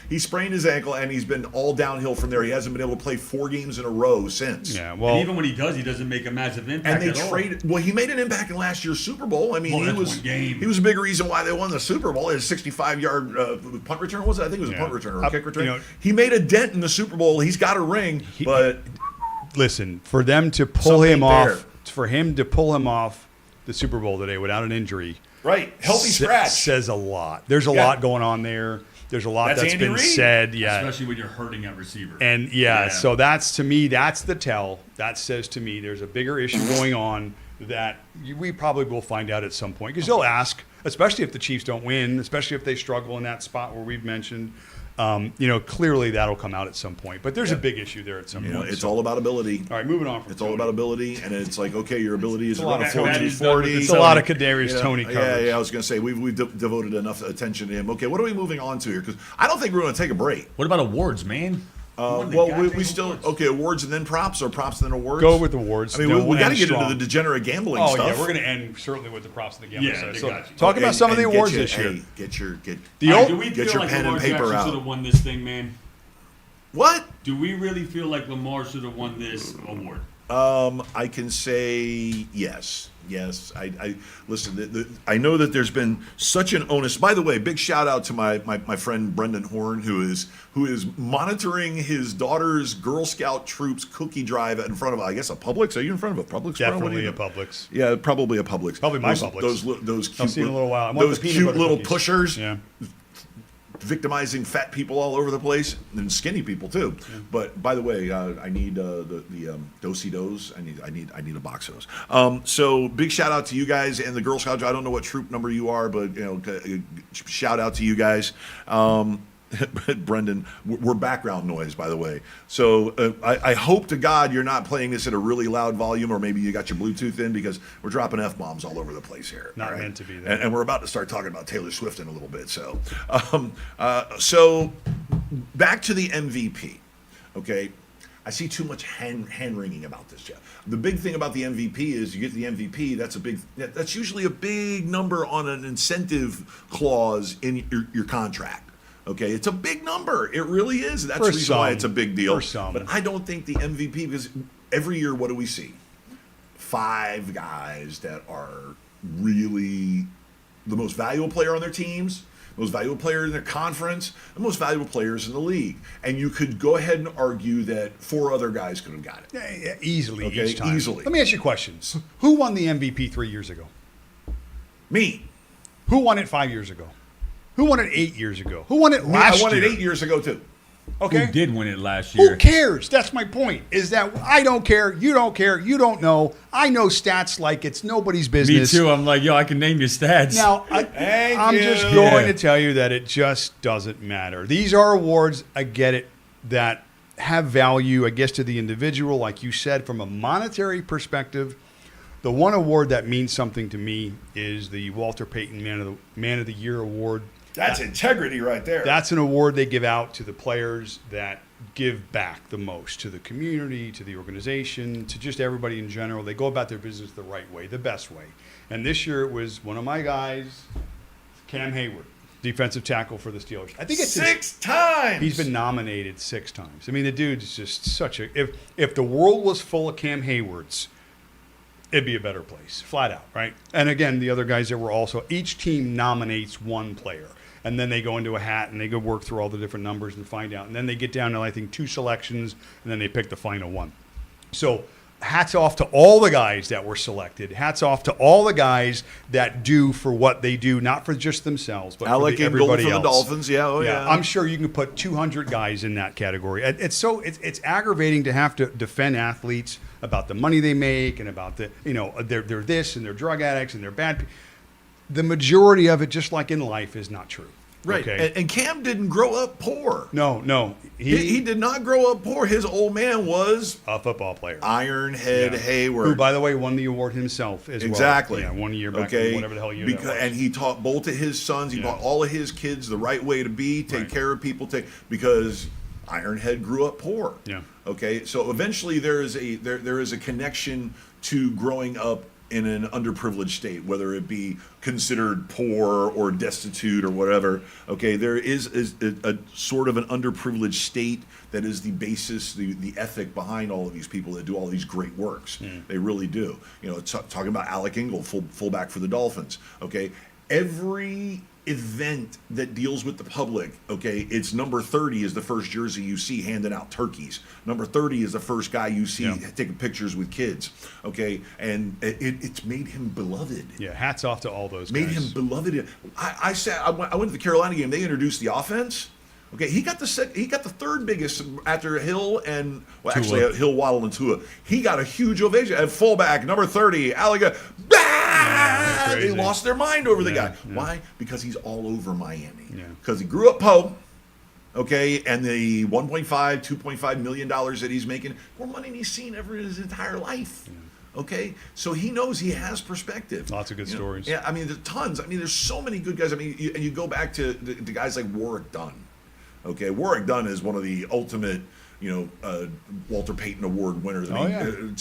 he sprained his ankle, and he's been all downhill from there. He hasn't been able to play 4 games in a row since. Yeah. And Well, even when he does, he doesn't make a massive impact And they at all. traded. Well, he made an impact in last year's Super Bowl. I mean, Well, he that's was one game. he was a big reason why they won the Super Bowl. His 65-yard punt return was it? I think it was a Yeah. punt return or a kick return. You know- He made a dent in the Super Bowl. He's got a ring, but listen, for them to pull Something him off, there. for him to pull him off the Super Bowl today without an injury, right, healthy sa- scratch. says a lot. There's a Yeah. lot going on there. There's a lot That's that's Andy been Reid. said. Yeah. Especially when you're hurting at receiver. And so that's to me, that's the tell. That says to me there's a bigger issue going on that we probably will find out at some point because they'll ask, especially if the Chiefs don't win, especially if they struggle in that spot where we've mentioned. Clearly that'll come out at some point. But there's a big issue there at some point. It's So- all about ability. all right, moving on. From It's all Tony. about ability, and it's like, okay, your ability is a lot around of 40. It's a lot of Kadarius Toney coverage. Yeah, I was going to say we've devoted enough attention to him. Okay, what are we moving on to here? Because I don't think we're going to take a break. What about awards, man? Well, we still awards. awards and then props, or props and then awards. Go with awards. I mean, No, we got to and get strong. into the degenerate gambling Oh stuff. yeah, we're going to end certainly with the props of the gambling. Yeah, side. they So got you. talk about some of the And awards get this your- year. Hey, get The All right, old, do we get feel your like pen and Lamar paper Jackson out. should have won this thing, man? what? Do we really feel like Lamar should have won this award? I can say yes. Yes, I listen. I know that there's been such an onus. By the way, big shout out to my friend Brendan Horn, who is monitoring his daughter's Girl Scout troops cookie drive in front of, I guess, a Publix. Are you in front of a Publix? Bro? What are definitely you a doing? Publix. Yeah, probably a Publix. Probably my those, Publix. Those cute, I'll see you in a little while. I want those the peanut cute butter little cookies. pushers. Yeah. Victimizing fat people all over the place and skinny people too. But by the way, I need the Do-si-dos. I need a box of those. So big shout out to you guys and the Girl Scouts. I don't know what troop number you are, but shout out to you guys. Brendan, we're background noise, by the way. So I hope to God you're not playing this at a really loud volume, or maybe you got your Bluetooth in, because we're dropping F-bombs all over the place here. Not all right? meant to be there. And we're about to start talking about Taylor Swift in a little bit. So back to the MVP. Okay. I see too much hand wringing about this, Jeff. The big thing about the MVP is you get the MVP. That's usually a big number on an incentive clause in your contract. Okay, it's a big number. It really is. That's For the reason why some. it's a big deal. For some. But I don't think the MVP, because every year, what do we see? 5 guys that are really the most valuable player on their teams, most valuable player in their conference, the most valuable players in the league. And you could go ahead and argue that 4 other guys could have got it. Yeah, easily Okay, each time. easily. Let me ask you questions. Who won the MVP 3 years ago? Me. Who won it 5 years ago? Who won it 8 years ago? Who won it last year? I won it 8 years ago, too. Okay. Who did win it last year? Who cares? That's my point. Is that I don't care. You don't know. I know stats like it's nobody's Me business. too. I'm like, yo, I can name your stats. Now, Thank I'm you. just going Yeah. to tell you that it just doesn't matter. These are awards, I get it, that have value, I guess, to the individual. Like you said, from a monetary perspective, the one award that means something to me is the Walter Payton Man of the Year award. That's integrity right there. That's an award they give out to the players that give back the most to the community, to the organization, to just everybody in general. They go about their business the right way, the best way. And this year it was one of my guys, Cam Hayward, defensive tackle for the Steelers. I think it's 6 times. He's been nominated 6 times. I mean, the dude's just such a. If the world was full of Cam Haywards, it'd be a better place, flat out, right? And again, the other guys that were also. Each team nominates one player. And then they go into a hat and they go work through all the different numbers and find out. And then they get down to, I think, 2 selections, and then they pick the final one. So hats off to all the guys that were selected. Hats off to all the guys that do for what they do, not for just themselves, but Alec for and Gold everybody for else. the Dolphins, yeah. I'm sure you can put 200 guys in that category. It's aggravating to have to defend athletes about the money they make and about they're this and they're drug addicts and they're bad. The majority of it, just like in life, is not true. Right. Okay? And Cam didn't grow up poor. No. He did not grow up poor. His old man was a football player. Ironhead Hayward. Who, by the way, won the award himself as exactly. well. Yeah, 1 year back, whatever the hell year that was. And he taught both of his sons, he taught all of his kids the right way to be, take care of people, because Ironhead grew up poor. Yeah. Okay, so eventually there is a connection to growing up in an underprivileged state, whether it be considered poor or destitute or whatever. Okay, there is a sort of an underprivileged state that is the basis, the ethic behind all of these people that do all these great works. They really do. Talking about Alec Ingold, fullback for the Dolphins. Okay, every event that deals with the public, okay, it's number 30 is the first jersey you see handing out turkeys. Number 30 is the first guy you see taking pictures with kids, okay, and it's made him beloved. Yeah, hats off to all those made guys. him beloved. I went to the Carolina game. They introduced the offense. Okay, he got the third biggest after Hill and Hill, Waddle, and Tua. He got a huge ovation. At fullback, number 30, Alligator. They lost their mind over the guy. Yeah. Why? Because he's all over Miami. Because he grew up Poe. Okay, and the $2.5 million that he's making, more money than he's seen ever in his entire life. Okay, so he knows he has perspective. Lots of good stories. Yeah, I mean, there's tons. I mean, there's so many good guys. I mean, you go back to the guys like Warwick Dunn. Okay, Warwick Dunn is one of the ultimate, Walter Payton Award winners.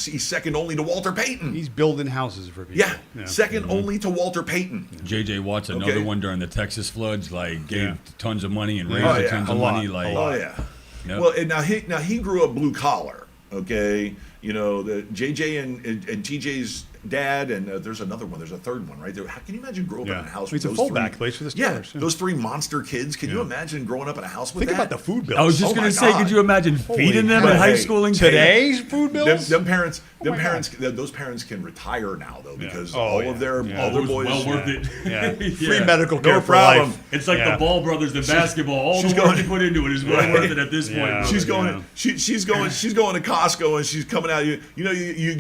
He's second only to Walter Payton. He's building houses for people. Yeah, second only to Walter Payton. J.J. Watt's another one during the Texas floods. Gave tons of money and raised tons of money. Well, and now he grew up blue collar. Okay, the J.J. and T.J.'s dad, and there's another one. There's a third one, right? How can you imagine growing up in a house with those those fullback, three? plays for the Steelers. Yeah, those three monster kids. Can you imagine growing up in a house with Think that? about the food bills. I was just going to say, could you imagine feeding them in high school and today's food bills? Those parents can retire now though because all their boys. Well worth it. Free medical care for life. It's like the Ball brothers in basketball. All the work you put into it is well worth it at this point. She's going. She's going to Costco and she's coming out. You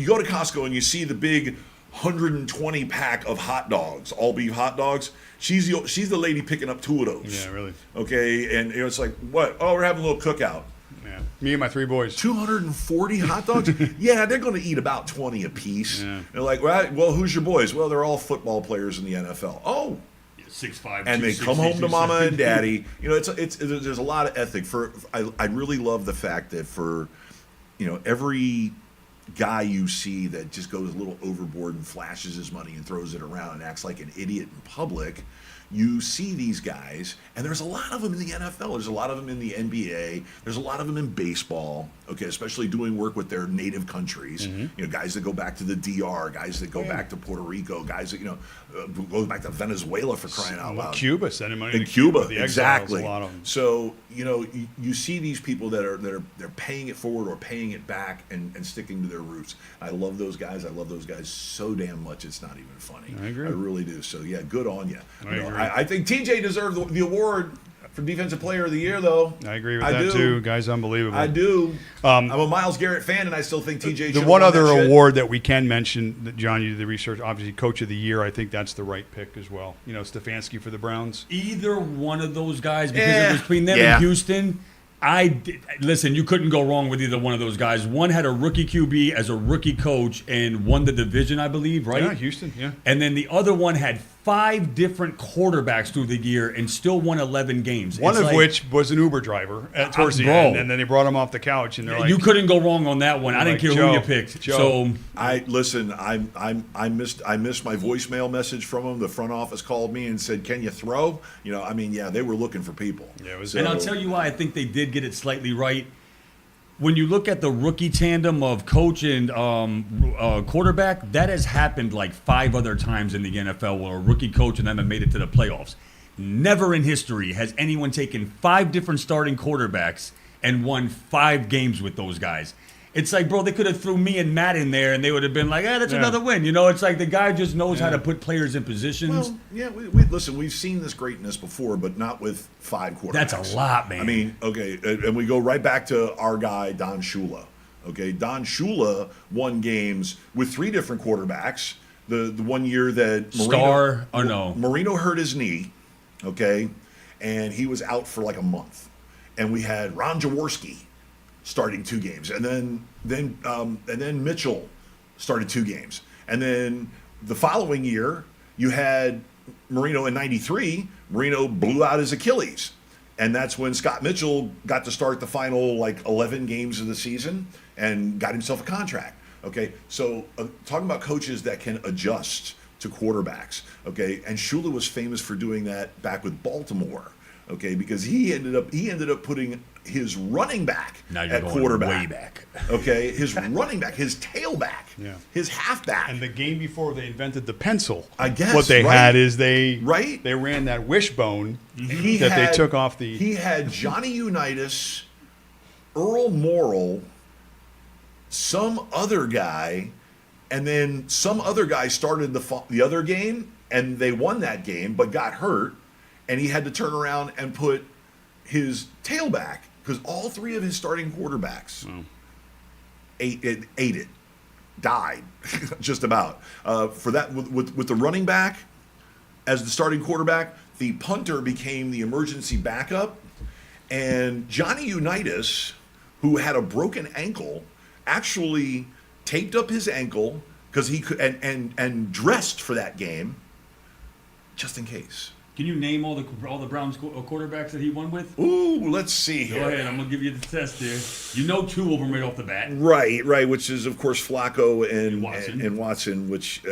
go to Costco and you see the big 120 pack of hot dogs, all beef hot dogs. She's the lady picking up 2 of those. Yeah, really. Okay, and it's like, what? Oh, we're having a little cookout. Yeah. Me and my 3 boys. 240 hot dogs? Yeah, they're going to eat about 20 apiece. Yeah. They're like, well, who's your boys? Well, they're all football players in the NFL. Oh. 6'5", and they come home to mama and daddy. It's there's a lot of ethic. I really love the fact that for every guy you see that just goes a little overboard and flashes his money and throws it around and acts like an idiot in public, you see these guys, and there's a lot of them in the NFL. There's a lot of them in the NBA. There's a lot of them in baseball, okay, especially doing work with their native countries. Mm-hmm. Guys that go back to the DR, guys that go back to Puerto Rico, guys that, go back to Venezuela for crying out loud. Cuba, sending money to Cuba, the exactly. A lot of them. So, you see these people that are they're paying it forward or paying it back and sticking to their roots. I love those guys. I love those guys so damn much it's not even funny. I agree. I really do. So, yeah, good on you. I agree. I think TJ deserved the award for Defensive Player of the Year, though. I agree with that, too. Guy's unbelievable. I do. I'm a Myles Garrett fan, and I still think TJ should The one other award that we can mention, that John, you did the research, obviously Coach of the Year, I think that's the right pick as well. Stefanski for the Browns. Either one of those guys, because it was between them and Houston. Listen, you couldn't go wrong with either one of those guys. One had a rookie QB as a rookie coach and won the division, I believe, right? Yeah, Houston, yeah. And then the other one had 5 different quarterbacks through the year and still won 11 games. One of which was an Uber driver towards the end, and then they brought him off the couch, and they're like, you couldn't go wrong on that one. I didn't care who you picked. So I missed my voicemail message from them. The front office called me and said, "Can you throw?" They were looking for people. Yeah, and I'll tell you why I think they did get it slightly right. When you look at the rookie tandem of coach and quarterback, that has happened like 5 other times in the NFL where a rookie coach and them have made it to the playoffs. Never in history has anyone taken 5 different starting quarterbacks and won 5 games with those guys. It's like, bro, they could have threw me and Matt in there, and they would have been like, that's Yeah. another win. It's like the guy just knows how to put players in positions. Well, yeah, we listen. We've seen this greatness before, but not with 5 quarterbacks. That's a lot, man. I mean, okay, and we go right back to our guy Don Shula. Okay, Don Shula won games with 3 different quarterbacks. The one year that Marino hurt his knee, okay, and he was out for like a month, and we had Ron Jaworski starting 2 games, and then Mitchell started 2 games, and then the following year you had Marino in '93. Marino blew out his Achilles, and that's when Scott Mitchell got to start the final like 11 games of the season and got himself a contract. Okay, so talking about coaches that can adjust to quarterbacks. Okay, and Shula was famous for doing that back with Baltimore. Okay, because he ended up putting his running back Now you're at going quarterback. way back. Okay, his running back, his tailback, his halfback. And the game before they invented the pencil, I guess, what they right? had is they Right? ran that wishbone He that had- they took off the. He had Johnny Unitas, Earl Morrill, some other guy, and then some other guy started the other game, and they won that game, but got hurt, and he had to turn around and put his tailback because all 3 of his starting quarterbacks ate it, died, just about. For that, with the running back as the starting quarterback, the punter became the emergency backup, and Johnny Unitas, who had a broken ankle, actually taped up his ankle because he could and dressed for that game just in case. Can you name all the Browns quarterbacks that he won with? Ooh, let's see Go here. ahead, I'm gonna give you the test here. You know 2 of them right off the bat. Right, which is of course Flacco and Watson. which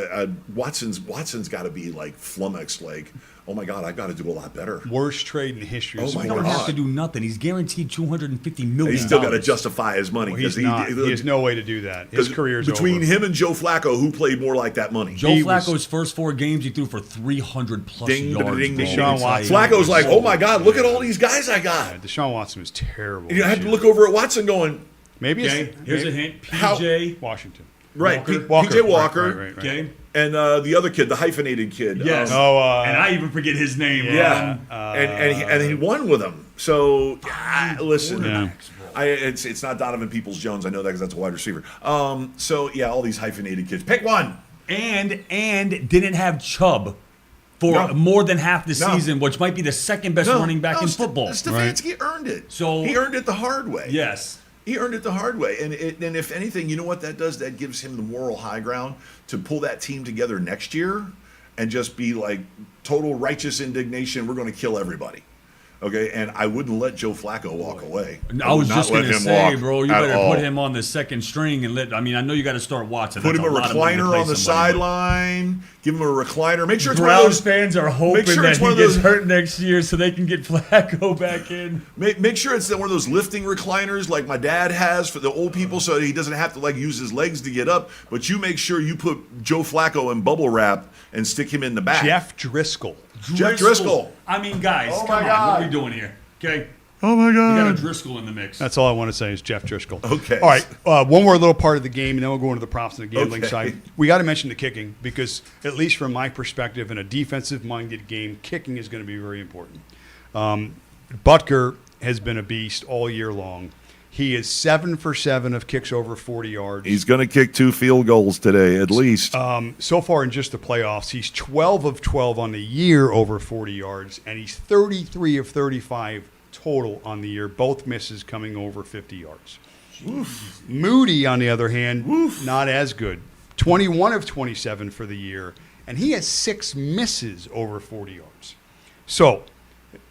Watson's got to be like flummoxed, like, oh my God, I've got to do a lot better. Worst trade in the history of Oh my He sports. don't God. have to do nothing. He's guaranteed $250 million. He's still got to justify his money He's because not. He has no way to do that. His career's between over. him and Joe Flacco, who played more like that money. Joe He was- Flacco's first 4 games, he threw for 300 plus Ding, yards. ding, bro. ding, Deshaun It's Watson. Flacco's like, oh my God, look at all these guys I got. Deshaun Watson was terrible. And you had this to year. look over at Watson going, Maybe Okay, it's here's a maybe- hint. How- PJ. Washington. right, Walker. PJ Walker, Right. Okay. and the other kid, the hyphenated kid. Yes. Oh, and I even forget his name. Yeah, Uh, and he won with him. So listen, Yeah. it's not Donovan Peoples-Jones. I know that because that's a wide receiver. So yeah, all these hyphenated kids. Pick one. And didn't have Chubb for No. more than half the No. season, which might be the second best running back in football. Stefanski earned it. So- he earned it the hard way. Yes. He earned it the hard way, and if anything, you know what that does? That gives him the moral high ground to pull that team together next year and just be like total righteous indignation. We're going to kill everybody. Okay, and I wouldn't let Joe Flacco walk away. I was would not just let going to him say, walk bro, you at better all. put him on the second string and I know you got to start Watson. Put That's him a lot of money to recliner play on the somebody, but sideline. Give him a recliner. Make sure it's one of Browns those. fans are hoping sure that it's he one of gets those- hurt next year so they can get Flacco back in. Make sure it's one of those lifting recliners like my dad has for the old people, so he doesn't have to like use his legs to get up. But you make sure you put Joe Flacco in bubble wrap and stick him in the back. Jeff Driscoll. Jeff Driscoll. I mean, guys, Oh come my on. God. What are we doing here? Okay? Oh my We got a God. Driscoll in the mix. That's all I want to say is Jeff Driscoll. Okay. All right. One more little part of the game, and then we'll go into the props and the gambling Okay. side. We got to mention the kicking because, at least from my perspective, in a defensive-minded game, kicking is going to be very important. Butker has been a beast all year long. He is 7 for 7 of kicks over 40 yards. He's going to kick 2 field goals today, at least. So far in just the playoffs, he's 12 of 12 on the year over 40 yards, and he's 33 of 35 total on the year, both misses coming over 50 yards. Oof. Moody, on the other hand, not as good. 21 of 27 for the year, and he has 6 misses over 40 yards. So,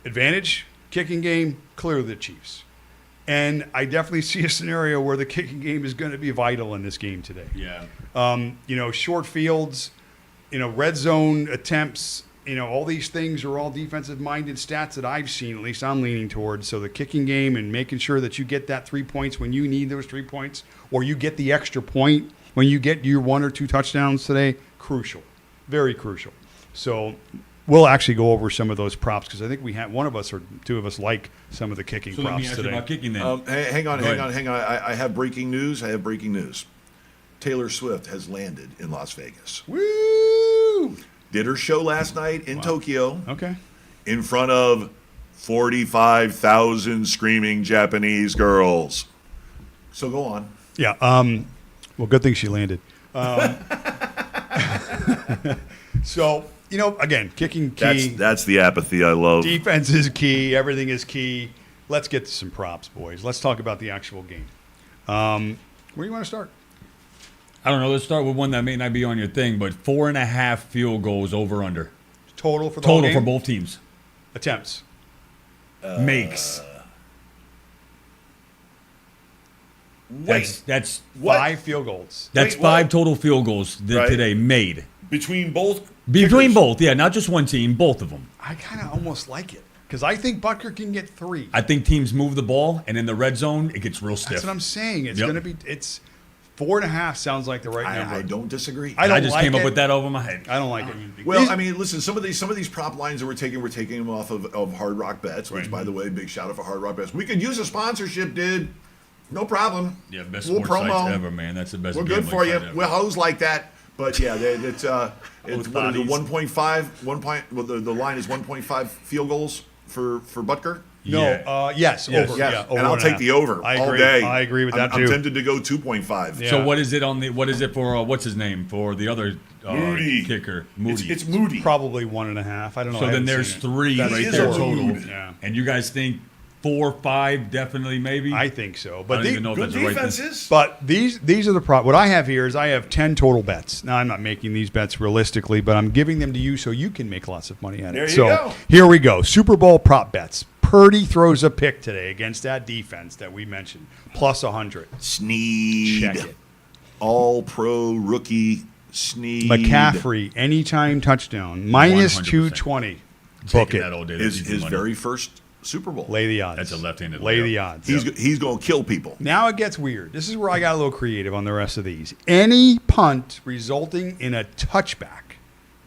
advantage, kicking game, clearly the Chiefs. And I definitely see a scenario where the kicking game is going to be vital in this game today. Yeah. Short fields, red zone attempts, all these things are all defensive-minded stats that I've seen, at least I'm leaning towards. So the kicking game and making sure that you get that 3 points when you need those 3 points, or you get the extra point when you get your 1 or 2 touchdowns today, crucial, very crucial. So we'll actually go over some of those props because I think we have one of us or two of us like some of the kicking So let me props ask you today. about kicking then. Hang on. Go ahead. I have breaking news. Taylor Swift has landed in Las Vegas. Woo! Did her show last night in Tokyo Okay. in front of 45,000 screaming Japanese girls. So go on. Yeah. Well, good thing she landed. So, again, kicking key. That's the apathy I love. Defense is key. Everything is key. Let's get to some props, boys. Let's talk about the actual game. Where do you want to start? I don't know. Let's start with one that may not be on your thing, but 4.5 field goals over under. Total for the whole Total game? for both teams. Attempts. Makes. Wait, That's what? 5 field goals. that's Wait, what? 5 total field goals Right. today made. Between both? Between kickers? both, yeah, not just one team, both of them. I kind of almost like it because I think Butker can get 3. I think teams move the ball, and in the red zone, it gets real stiff. That's what I'm saying. It's Yep. going to be. It's 4.5 sounds like the right number. I don't disagree. I don't I just like came up it. with that over my head. I don't like it. Well, These- I mean, listen. Some of these prop lines that we're taking them off of Hard Rock Bets, which, Right. by the way, big shout out for Hard Rock Bets. We could use a sponsorship, dude. No problem. Yeah, best We'll sports promo. sites ever, man. That's the best. We're good gambling for you. site ever. We're hoes like that. But yeah, it's what is it, bodies. 1.5. Well, the line is 1.5 field goals for Butker. no. Yeah. Yes. Yes. Over. Yes, Yeah. Over and I'll 1.5. take the over I all agree. day. I agree with that I'm too. tempted to go 2.5. Yeah. So what is it on the? What is it for? What's his name for the other Moody. kicker? Moody. It's Moody. Probably 1.5. I don't know. so I then haven't there's seen it. 3 That's right is there a total. mood. Yeah. And you guys think 4, 5, definitely, maybe. I think so. I But don't even know if Good that's the right thing. defenses. But these are the prop. What I have here is I have 10 total bets. Now I'm not making these bets realistically, but I'm giving them to you so you can make lots of money at it. There you so go. here we go. Super Bowl prop bets. Purdy throws a pick today against that defense that we mentioned. Plus 100. Sneed. Check it. All pro rookie Sneed. McCaffrey anytime touchdown. Minus 100%. 220. Book Taking it. that all day. That's His easy money. very first Super Bowl. Lay the odds. That's a left-handed Lay layup. the odds. He's going to kill people. Now it gets weird. This is where I got a little creative on the rest of these. Any punt resulting in a touchback.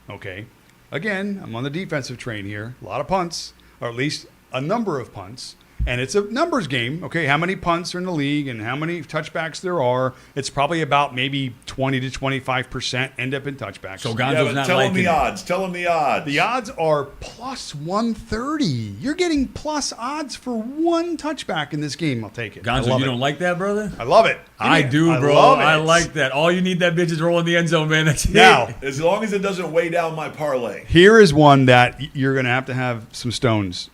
Okay. Again, I'm on the defensive train here. A lot of punts, or at least a number of punts. And it's a numbers game. Okay. How many punts are in the league and how many touchbacks there are? It's probably about maybe 20 to 25% end up in touchbacks. So Yeah, Gonzo's but not tell him liking the it. odds. Tell him the odds. the odds are plus 130. You're getting plus odds for one touchback in this game. I'll take it. I Gonzo, love you it. don't like that, brother? I love it. I do, I bro. love it. I like that. All you need that bitch is roll in the end zone, man. That's it. Now, As long as it doesn't weigh down my parlay. here is one that you're going to have some stones.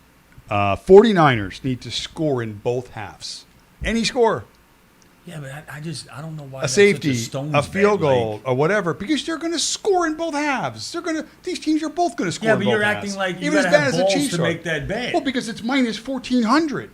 49ers need to score in both halves. Any score. Yeah, but I don't know why. A that's safety, such stones a field bet, like- goal, or whatever, because they're going to score in both halves. These teams are both going to score Yeah, in but both you're halves. acting like you Even as gotta bad have as the balls Chiefs to are. make that bet. Well, because it's minus 1,400.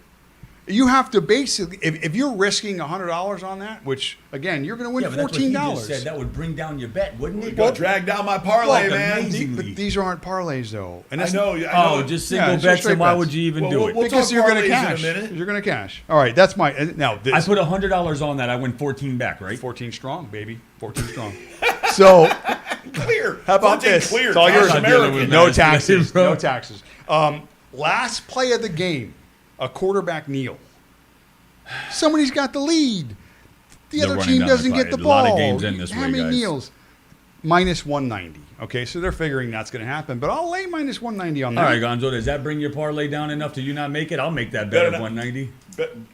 You have to basically, if you're risking $100 on that, which again you're going to win Yeah, but that's what he $14. just said. That would bring down your bet, wouldn't it? Go drag down my parlay, Well, man. amazing. But these aren't parlays though, and I that's know. Oh, just single Yeah, it's just bets, straight and why bets. would you even Well, do we'll- it? we'll because talk you're going to parlays in a cash. minute. You're going to cash. All right, that's my now. This, I put $100 on that. I win 14 back, right? 14 strong, baby. 14 strong. So Clear. how about Fucking this? Clear. It's all God's yours. I'm dealing American. with No that. taxes. Bro. No taxes. Last play of the game, a quarterback kneel. Somebody's got the lead. The They're other running team down doesn't the get the clock. A ball. lot of games end this How way, many guys. kneels? Minus 190. Okay, so they're figuring that's going to happen, but I'll lay minus 190 on that. All right, Gonzo, does that bring your parlay down enough to you not make it? I'll make that bet Better of not. 190.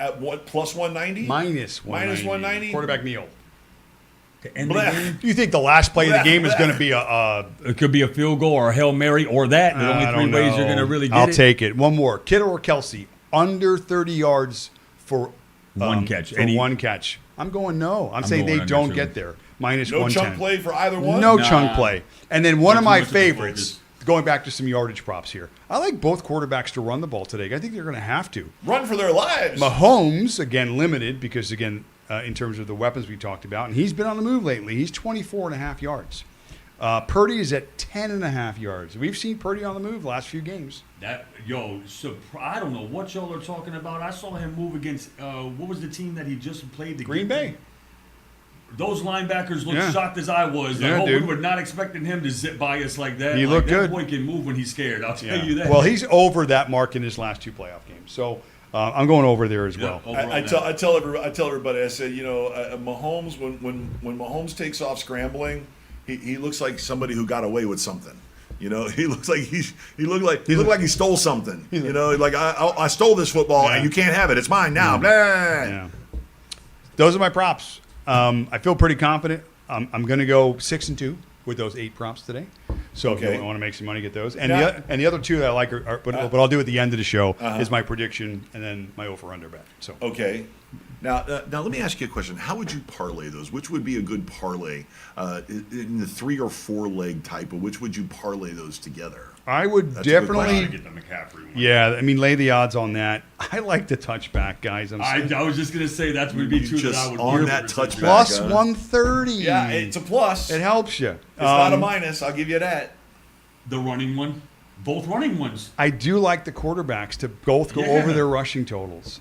At what? Plus 190? Minus 190. 190? Quarterback kneel. To end the Blech. game? Do you think the last play of the Blech, game is blech. going to be a It could be a field goal or a Hail Mary or that. There's I only don't three ways know. you're going to really get I'll it. take it. One more. Kittle or Kelsey, under 30 yards for One catch. For Any- one catch. I'm going no. I'm saying going they under don't too. get there. Minus No 110. chunk play for either one? No Nah. chunk play. And then one Too of my much of a favorites, focus. going back to some yardage props here. I like both quarterbacks to run the ball today. I think they're going to have to. Run for their lives. Mahomes, again, limited because, again, in terms of the weapons we talked about, and he's been on the move lately. He's 24.5 yards. Purdy is at 10.5 yards. We've seen Purdy on the move the last few games. I don't know what y'all are talking about. I saw him move against, what was the team that he just played? Green Bay. Those linebackers looked Yeah. shocked as I was. Yeah, We dude. were not expecting him to zip by us like that. He Like, looked that good. boy can move when he's scared. I'll tell Yeah. you that. Well, he's over that mark in his last 2 playoff games. So I'm going over there as well. over on I that. tell everybody. I say, Mahomes when Mahomes takes off scrambling, he looks like somebody who got away with something. He looks like he looked like he stole something. Like I stole this football Yeah. and you can't have it. It's mine now. Blah. Yeah. Those are my props. I feel pretty confident. I'm going to go 6-2 with those 8 props today. So Okay. if you want to make some money, get those. And Yeah. the other 2 that I like but I'll do at the end of the show is my prediction and then my over/under bet. So Okay. Now let me ask you a question. How would you parlay those? Which would be a good parlay in the 3 or 4 leg type? Of which would you parlay those together? I would That's a good definitely, Gotta get the McCaffrey one. yeah. I mean, lay the odds on that. I like the touchback, guys. I was just gonna say that would be You two that just I would on give that for touchback. consideration. plus huh? 130. Yeah, it's a plus. It helps you. It's not a minus. I'll give you that. The running one, both running ones. I do like the quarterbacks to both go Yeah. over their rushing totals.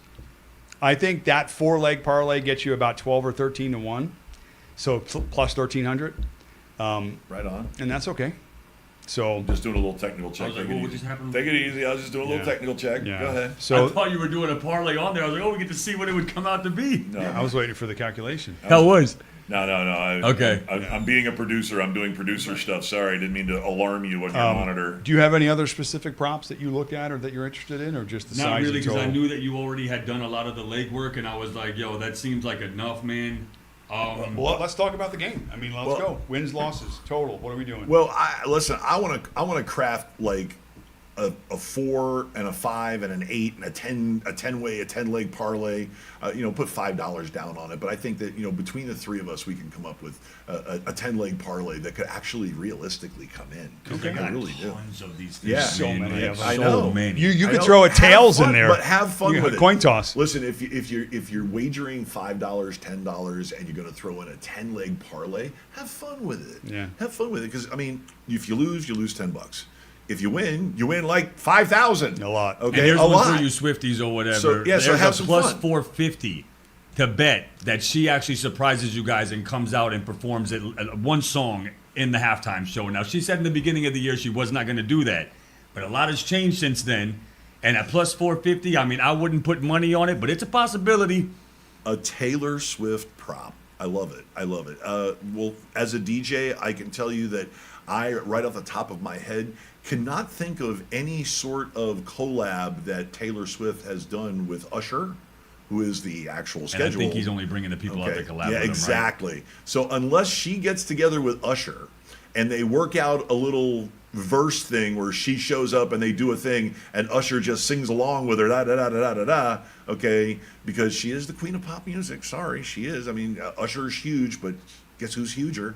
I think that 4-leg parlay gets you about 12 or 13 to 1. So plus 1,300. Right on. And that's okay. So, Just doing a little technical check. I was like, Take it what easy. just happened? Take it easy. I was just doing a little Yeah. technical check. yeah. Go ahead. I So thought you were doing a parlay on there. I was like, oh, we get to see what it would come out to be. No, I was waiting for the calculation. How was? no. Okay. I'm being a producer. I'm doing producer stuff. Sorry, I didn't mean to alarm you on your monitor. Do you have any other specific props that you look at or that you're interested in, or just the Not size really, and because I total? knew that you already had done a lot of the legwork, and I was like, yo, that seems like enough, man. Well, let's talk about the game. I mean, let's Well- go. Wins, losses, total. What are we doing? Well, listen. I want to craft like a 4 and a 5 and an 8 and a 10 leg parlay. Put $5 down on it. But I think that between the 3 of us, we can come up with a 10 leg parlay that could actually realistically come in. They I got really do. tons of these things. Yeah. So man, many like, of them. I so know. many. you I could know. throw a Have tails fun, in there, but have fun You with know, it. coin toss. Listen, if you're wagering $5, $10, and you're going to throw in a 10 leg parlay, have fun with it. Yeah. Have fun with it because if you lose $10. If you win like 5,000. A lot. And Okay, here's a one lot. for you Swifties or whatever. So There's have a some plus fun. 450 to bet that she actually surprises you guys and comes out and performs one song in the halftime show. Now, she said in the beginning of the year she was not going to do that, but a lot has changed since then. And at plus 450, I mean, I wouldn't put money on it, but it's a possibility. A Taylor Swift prop. I love it. Well, as a DJ, I can tell you that I, right off the top of my head, cannot think of any sort of collab that Taylor Swift has done with Usher, who is the actual schedule. And I think he's only bringing the people out to collab with Yeah, him, right? exactly. So unless she gets together with Usher and they work out a little verse thing where she shows up and they do a thing and Usher just sings along with her, da da da da da da, okay, because she is the queen of pop music. Sorry, she is. I mean, Usher is huge, but guess who's huger?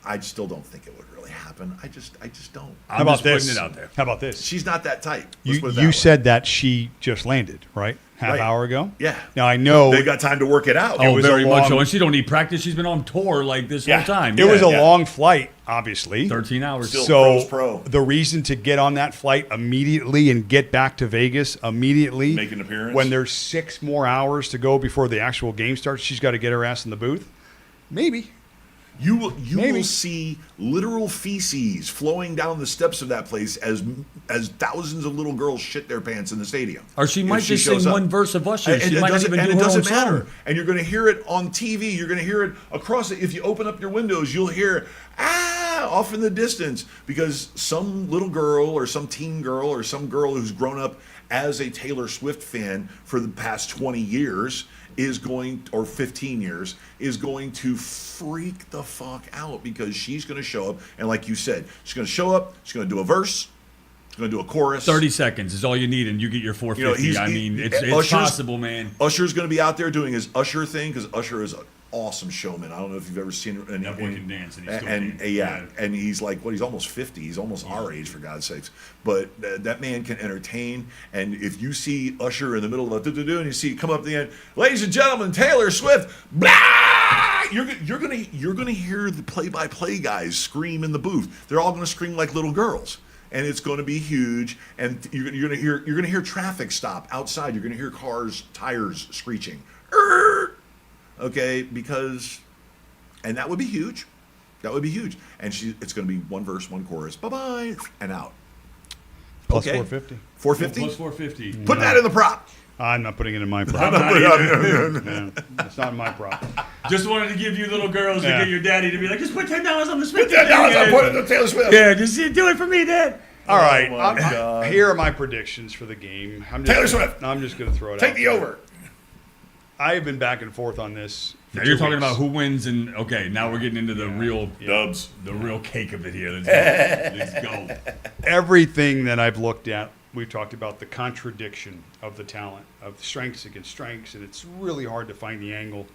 I still don't think it would really happen. I just don't. How about just putting this? it out there. How about this? She's not that type. Let's put it that You way. said that she just landed, right? Half Right. hour ago? Yeah. Now, I know They got time to work it out. Oh, was a very much long- so. And she don't need practice. She's been on tour like this Yeah. whole time. it was a yeah. long flight, obviously. 13 hours. Still- So pro's pro. the reason to get on that flight immediately and get back to Vegas immediately, Make an appearance? when there's 6 more hours to go before the actual game starts, she's got to get her ass in the booth. Maybe. You Maybe. will see literal feces flowing down the steps of that place as thousands of little girls shit their pants in the stadium. Or she If might just shows sing up. one verse of Usher. And She it might not doesn't- even and do it her own doesn't matter. song. And you're going to hear it on TV. You're going to hear it across it. If you open up your windows, you'll hear off in the distance because some little girl or some teen girl or some girl who's grown up as a Taylor Swift fan for the past 20 years is going, or 15 years, is going to freak the fuck out because she's going to show up. And like you said, she's going to show up, she's going to do a verse, she's going to do a chorus. 30 seconds is all you need, and you get your 450. I mean, it's Usher's- possible, man. Usher's going to be out there doing his Usher thing because Usher is an awesome showman. I don't know if you've ever seen it. That boy can dance, and he's still and dancing. yeah, and he's like, he's almost 50. He's almost our age, for God's sakes. But that man can entertain. And if you see Usher in the middle of the do-do-do and you see it come up at the end, ladies and gentlemen, Taylor Swift, blah! You're gonna hear the play-by-play guys scream in the booth. They're all gonna scream like little girls. And it's going to be huge, and you're going to hear traffic stop outside. You're going to hear cars tires screeching. Okay, because And that would be huge. That would be huge. And it's going to be one verse, one chorus. Bye-bye. And out. Plus Okay. 450. 450? Plus 450. Put that in the prop. I'm not putting it in my prop. I'm not either. Yeah, it's not in my prop. Just wanted to give you little girls to Yeah. get your daddy to be like, just put $10 on the Swift. $10, I'll put it in Taylor Swift. Yeah, just do it for me, Dad. All right. my God. Here are my predictions for the game. Taylor Swift. I'm just going to throw it out. Take the there. over. I have been back and forth on this. for Now you're 2 talking weeks. about who wins, and okay, now we're getting into the real Dubs. the real cake of it here. Let's go. Everything that I've looked at, we've talked about the contradiction of the talent, of strengths against strengths, and it's really hard to find the angle.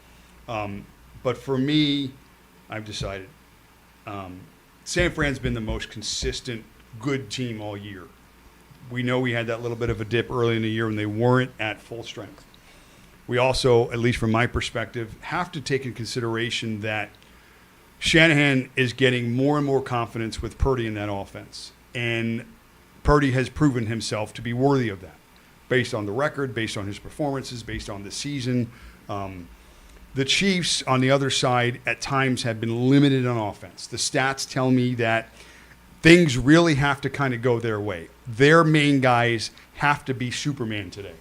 But for me, I've decided San Fran's been the most consistent, good team all year. We know we had that little bit of a dip early in the year when they weren't at full strength. We also, at least from my perspective, have to take in consideration that Shanahan is getting more and more confidence with Purdy in that offense. And Purdy has proven himself to be worthy of that, based on the record, based on his performances, based on the season. The Chiefs, on the other side, at times have been limited on offense. The stats tell me that things really have to kind of go their way. Their main guys have to be Superman today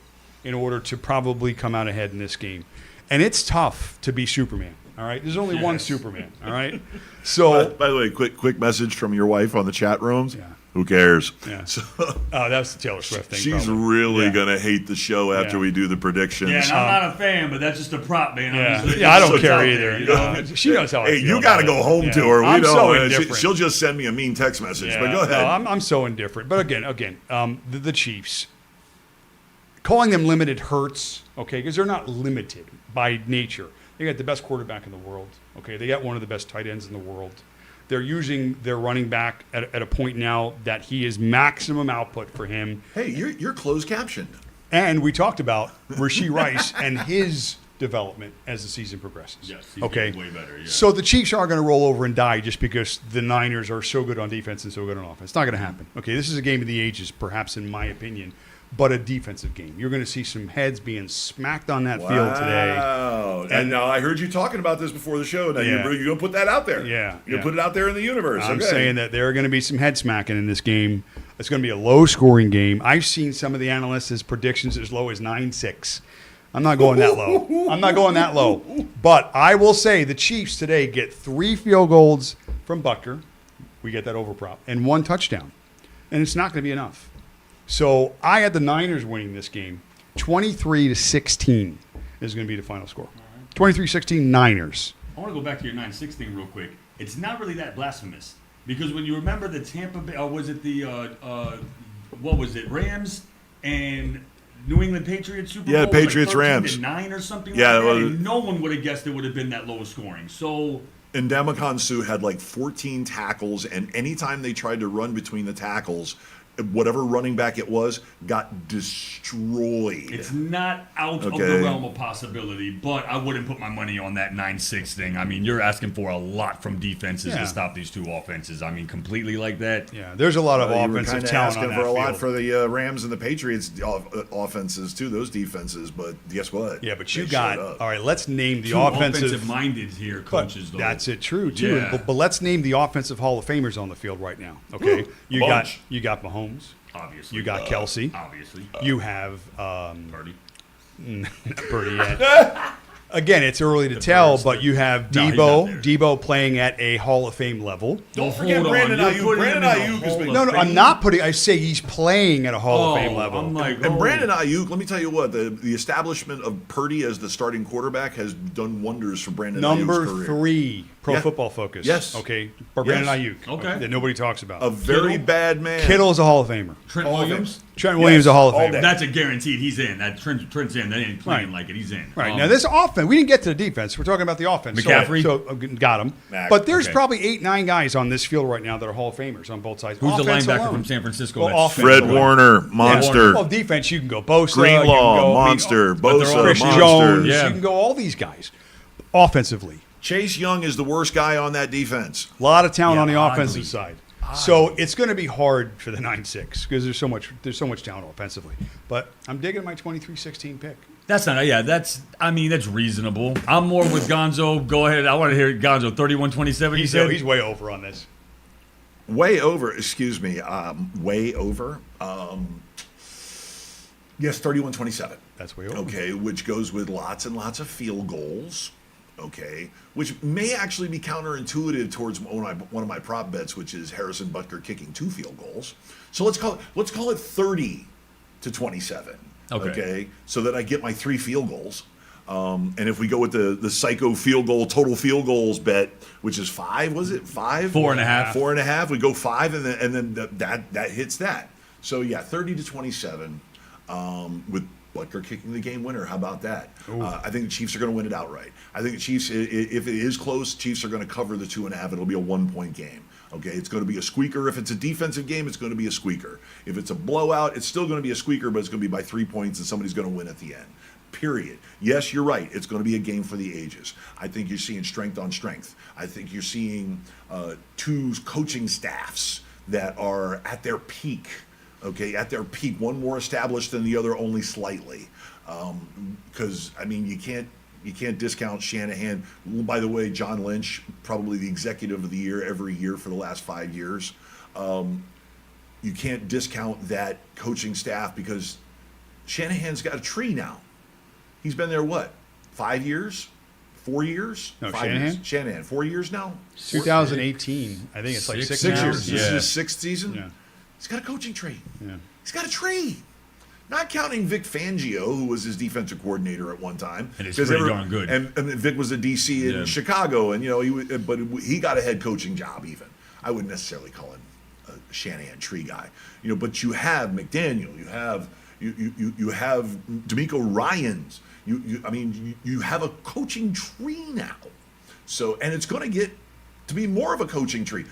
in order to probably come out ahead in this game. And it's tough to be Superman, all right? There's only one Superman, all right? So, By the way, quick message from your wife on the chat rooms. Yeah. Who cares? yeah. So, That's the Taylor Swift thing. she's probably. really Yeah. going to hate the show after Yeah. we do the predictions. Yeah, and I'm not a fan, but that's just a prop, man. Yeah, I'm just- I don't it's care out either. there, you know? She knows how I Hey, feel you got to about go it. home Yeah. to her. We I'm know. so She, indifferent. she'll just send me a mean text message. Yeah, But go ahead. No, I'm so indifferent. But again, the Chiefs, calling them limited hurts, okay, because they're not limited by nature. They got the best quarterback in the world, okay? They got one of the best tight ends in the world. They're using their running back at a point now that he is maximum output for him. Hey, you're closed captioned. And we talked about Rashee Rice and his development as the season progresses. Yes, he's okay. getting way better, yeah. So the Chiefs aren't going to roll over and die just because the Niners are so good on defense and so good on offense. It's not going to happen. Okay, this is a game of the ages, perhaps in my opinion, but a defensive game. You're going to see some heads being smacked on that field today. Wow. And now I heard you talking about this before the show. Now Yeah. you're going to put that out there. Yeah, You're yeah. going to put it out there in the universe. I'm okay. saying that there are going to be some head smacking in this game. It's going to be a low-scoring game. I've seen some of the analysts' predictions as low as 9-6. I'm not going that low. I'm not going that low. But I will say the Chiefs today get 3 field goals from Butker. We get that over prop. And 1 touchdown. And it's not going to be enough. So I had the Niners winning this game. 23-16 is going to be the final score. 23-16 Niners. I want to go back to your 9-6 thing real quick. It's not really that blasphemous because when you remember the Tampa Bay, or was it the what was it, Rams and New England Patriots Super Bowl? Yeah, It was Patriots, like Rams. 13-9 or something Yeah, like that. it was- And no one would have guessed it would have been that low scoring. So And Ndamukong Suh had like 14 tackles, and anytime they tried to run between the tackles, whatever running back it was got destroyed. it's not out of Okay. the realm of possibility, but I wouldn't put my money on that 9-6 thing. I mean, you're asking for a lot from defenses Yeah. to stop these two offenses. I mean, completely like that. Yeah, there's a lot of You were offensive kinda talent asking on that for a lot field. for the Rams and the Patriots offenses too, those defenses. But guess what? Yeah, but They you got showed up. all right. Let's name the Two offensive. offensive-minded here, But coaches. Though. that's it, true too. Yeah. But let's name the offensive Hall of Famers on the field right now. Okay, you bunch. got Mahomes. Obviously, You got Kelsey. Obviously, You have Purdy. not Purdy yet. Again, it's early to tell, Birds, but you have No, he's Debo. not there. Debo playing at a Hall of Fame level. Don't forget Hold on, Brandon you're Ayuk. putting Brandon him in the Ayuk has Hall been. of No, I'm Fame? not putting. I say he's playing at a Hall of Fame level. I'm like, And Brandon Ayuk, let me tell you what, the establishment of Purdy as the starting quarterback has done wonders for Brandon Number Ayuk's career. 3, Pro Yeah. Football Focus. Yes. Okay, for Brandon Yes. Ayuk. Okay. That nobody talks about. A very Kittle? bad man. Kittle's a Hall of Famer. Trent Hall of Williams. Fame. Trent Williams, a Hall of all Famer. day. That's a guaranteed. He's in. That Trent's in. They ain't playing Right. like it. He's in. Right. Now, this offense, we didn't get to the defense. We're talking about the offense. McCaffrey? Got him. Mac, But there's okay. probably 8-9 guys on this field right now that are Hall of Famers on both sides. Who's the Offense linebacker alone. from San Francisco? Well, that's- offense Fred alone. Warner, monster. Well, defense, you can go Bosa. you can Greenlaw, go, monster. but they're all Bosa, Chris monster. Jones. Yeah. You can go all these guys. Offensively, Chase Young is the worst guy on that defense. a lot of talent Yeah, on the oddly. offensive side. So it's going to be hard for the 9-6 because there's so much talent offensively. But I'm digging my 23-16 pick. That's not. Yeah, that's. I mean, that's reasonable. I'm more with Gonzo. Go ahead. I want to hear Gonzo. 31-27. He said He's way over on this. Way over, excuse me, way over. Yes, 31-27. That's way over. Okay, which goes with lots and lots of field goals. Okay, which may actually be counterintuitive towards one of my prop bets, which is Harrison Butker kicking 2 field goals. So let's call it 30-27. Okay, so that I get my 3 field goals. And if we go with the psycho field goal, total field goals bet, which is 5, was it 5? 4.5. 4.5. We go 5, and then that hits that. So yeah, 30-27, with Butker kicking the game winner. How about that? I think the Chiefs are going to win it outright. I think the Chiefs, if it is close, Chiefs are going to cover the 2.5. It'll be a 1-point game. Okay, it's going to be a squeaker. If it's a defensive game, it's going to be a squeaker. If it's a blowout, it's still going to be a squeaker, but it's going to be by 3 points, and somebody's going to win at the end. Period. Yes, you're right. It's going to be a game for the ages. I think you're seeing strength on strength. I think you're seeing 2 coaching staffs that are at their peak. Okay, at their peak, one more established than the other, only slightly. Because I mean, you can't discount Shanahan. By the way, John Lynch, probably the executive of the year every year for the last 5 years. You can't discount that coaching staff because Shanahan's got a tree now. He's been there, what, 5 years? 4 years? No, 5 Shanahan? years. Shanahan, 4 years now? 2018. I think it's like 6 6 now. years. This is Yeah. his 6th season? Yeah. He's got a coaching tree. Yeah. He's got a tree. Not counting Vic Fangio, who was his defensive coordinator at one time. And it's pretty darn good. And Vic was a DC in Chicago, and he got a head coaching job even. I wouldn't necessarily call him a Shanahan tree guy. But you have McDaniel, you have DeMeco Ryans. You have a coaching tree now. So, and it's going to get to be more of a coaching tree.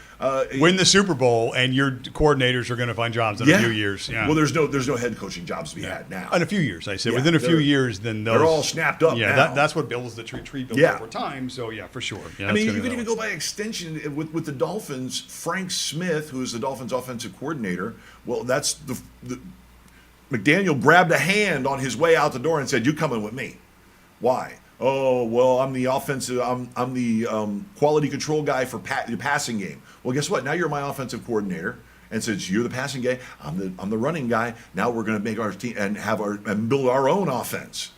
Win the Super Bowl, and your coordinators are going to find jobs in a few years. Yeah. Well, there's no head coaching jobs to be had now. In a few years, I said. Yeah, Within a few they're- years, then those, they're all snapped up Yeah, now. that's what builds the tree builds Yeah. over time. So yeah, for sure. Yeah, I mean, that's you gonna could even go by extension with the Dolphins. Frank Smith, who is the Dolphins' offensive coordinator. Well, that's the McDaniel grabbed a hand on his way out the door and said, "You coming with me?" Why? Oh, well, I'm the offensive. I'm the quality control guy for the passing game. Well, guess what? Now you're my offensive coordinator, and since you're the passing guy, I'm the running guy. Now we're going to make our team and build our own offense,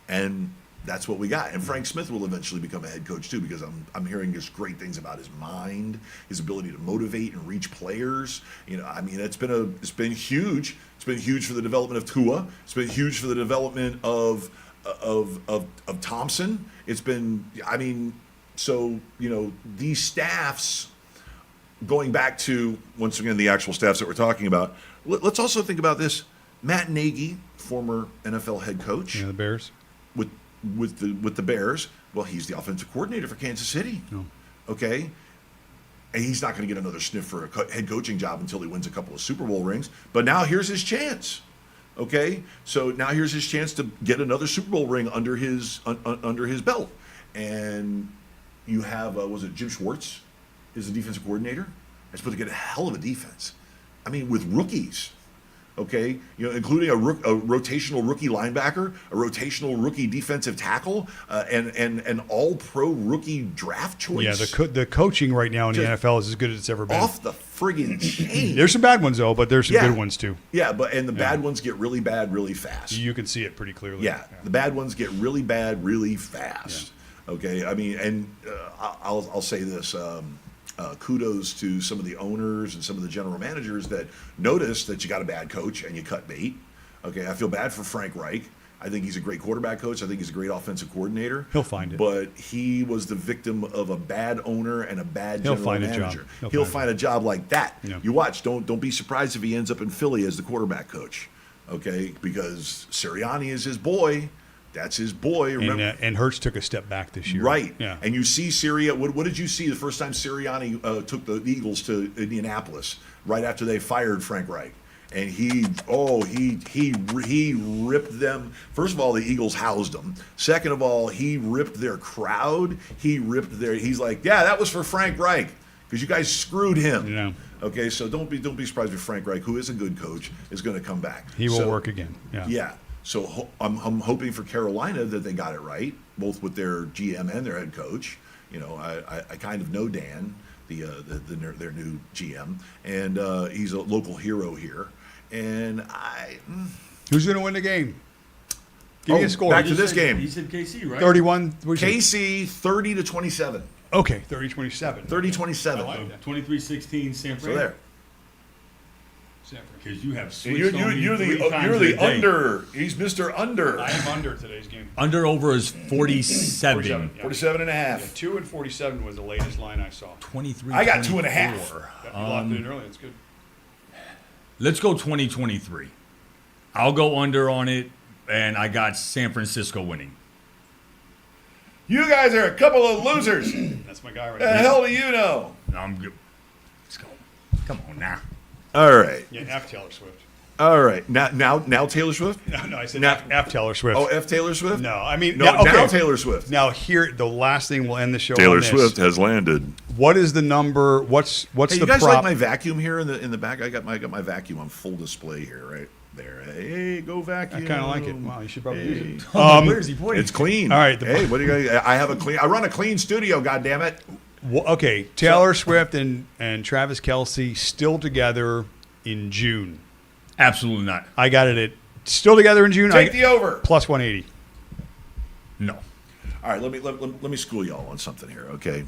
and that's what we got. And Frank Smith will eventually become a head coach too, because I'm hearing just great things about his mind, his ability to motivate and reach players. I mean, it's been huge. It's been huge for the development of Tua. It's been huge for the development of Thompson. It's been, these staffs, going back to, once again, the actual staffs that we're talking about, let's also think about this. Matt Nagy, former NFL head coach, the Bears. with the Bears, well, he's the offensive coordinator for Kansas City. No. Okay? And he's not going to get another sniff for a head coaching job until he wins a couple of Super Bowl rings. But now here's his chance. Okay, so now here's his chance to get another Super Bowl ring under his belt. And you have, was it Jim Schwartz is the defensive coordinator? That's supposed to get a hell of a defense. I mean, with rookies, okay, including a rotational rookie linebacker, a rotational rookie defensive tackle, and an all-pro rookie draft choice. Yeah, the coaching right now in the NFL is as good as it's ever been. Off the friggin' chain. There's some bad ones though, but there's some good ones too. Yeah, but the bad ones get really bad really fast. You can see it pretty clearly. Yeah, the bad ones get really bad really fast. Yeah. Okay, I mean, and I'll say this. Kudos to some of the owners and some of the general managers that noticed that you got a bad coach and you cut bait. Okay, I feel bad for Frank Reich. I think he's a great quarterback coach. I think he's a great offensive coordinator. He'll find it. But he was the victim of a bad owner and a bad general manager. He'll find a job like that. Yeah. You watch. Don't be surprised if he ends up in Philly as the quarterback coach. Okay, because Sirianni is his boy. That's his boy. Remember? And Hurts took a step back this year. Right. Yeah. And you see what did you see the first time Sirianni took the Eagles to Indianapolis right after they fired Frank Reich? And he ripped them. First of all, the Eagles housed them. Second of all, he ripped their crowd. He's like, yeah, that was for Frank Reich because you guys screwed him. Yeah. Okay, so don't be surprised if Frank Reich, who is a good coach, is going to come back. He will work again. Yeah. Yeah. So I'm hoping for Carolina that they got it right, both with their GM and their head coach. You know, I kind of know Dan, their new GM, and he's a local hero here. And Who's going to win the game? Give me a score. Back to this game. He said KC, right? 31. KC 30-27. Okay, 30-27. 30-27. I like that. 23-16 San Fran. So there. Because you have And switched you're on me the three times the a day. under. He's Mr. Under. I am under today's game. Under over is 47. 47. Yeah. 47 and a Yeah, half. 2 and 47 was the latest line I saw. 23. I got 2.5. Yeah, you locked it in early. That's good. Let's go 2023. I'll go under on it, and I got San Francisco winning. You guys are a couple of losers. That's my guy right The there. hell do you know? I'm good. Let's go. Come on now. All right. Yeah, F Taylor Swift. All right. Now Taylor Swift? No, I said Now- F Taylor Swift. Oh, F Taylor Swift? No, I mean, No, yeah, okay. now Taylor Swift. Now here, the last thing we'll end the show. Taylor on this. Swift has landed. What is the number? What's Hey, the you guys prop? like my vacuum here in the back? I got my vacuum on full display here, right there. Hey, go I vacuum. kind of like it. Wow, you should probably use it. Where is he pointing? It's clean. All right, Hey, what do you guys? I have a clean. I run a clean studio. God damn it. Okay, Taylor Swift and Travis Kelce still together in June. Absolutely not. I got it at still together in June. Take the over. Plus 180. No. All right, let me school y'all on something here, okay?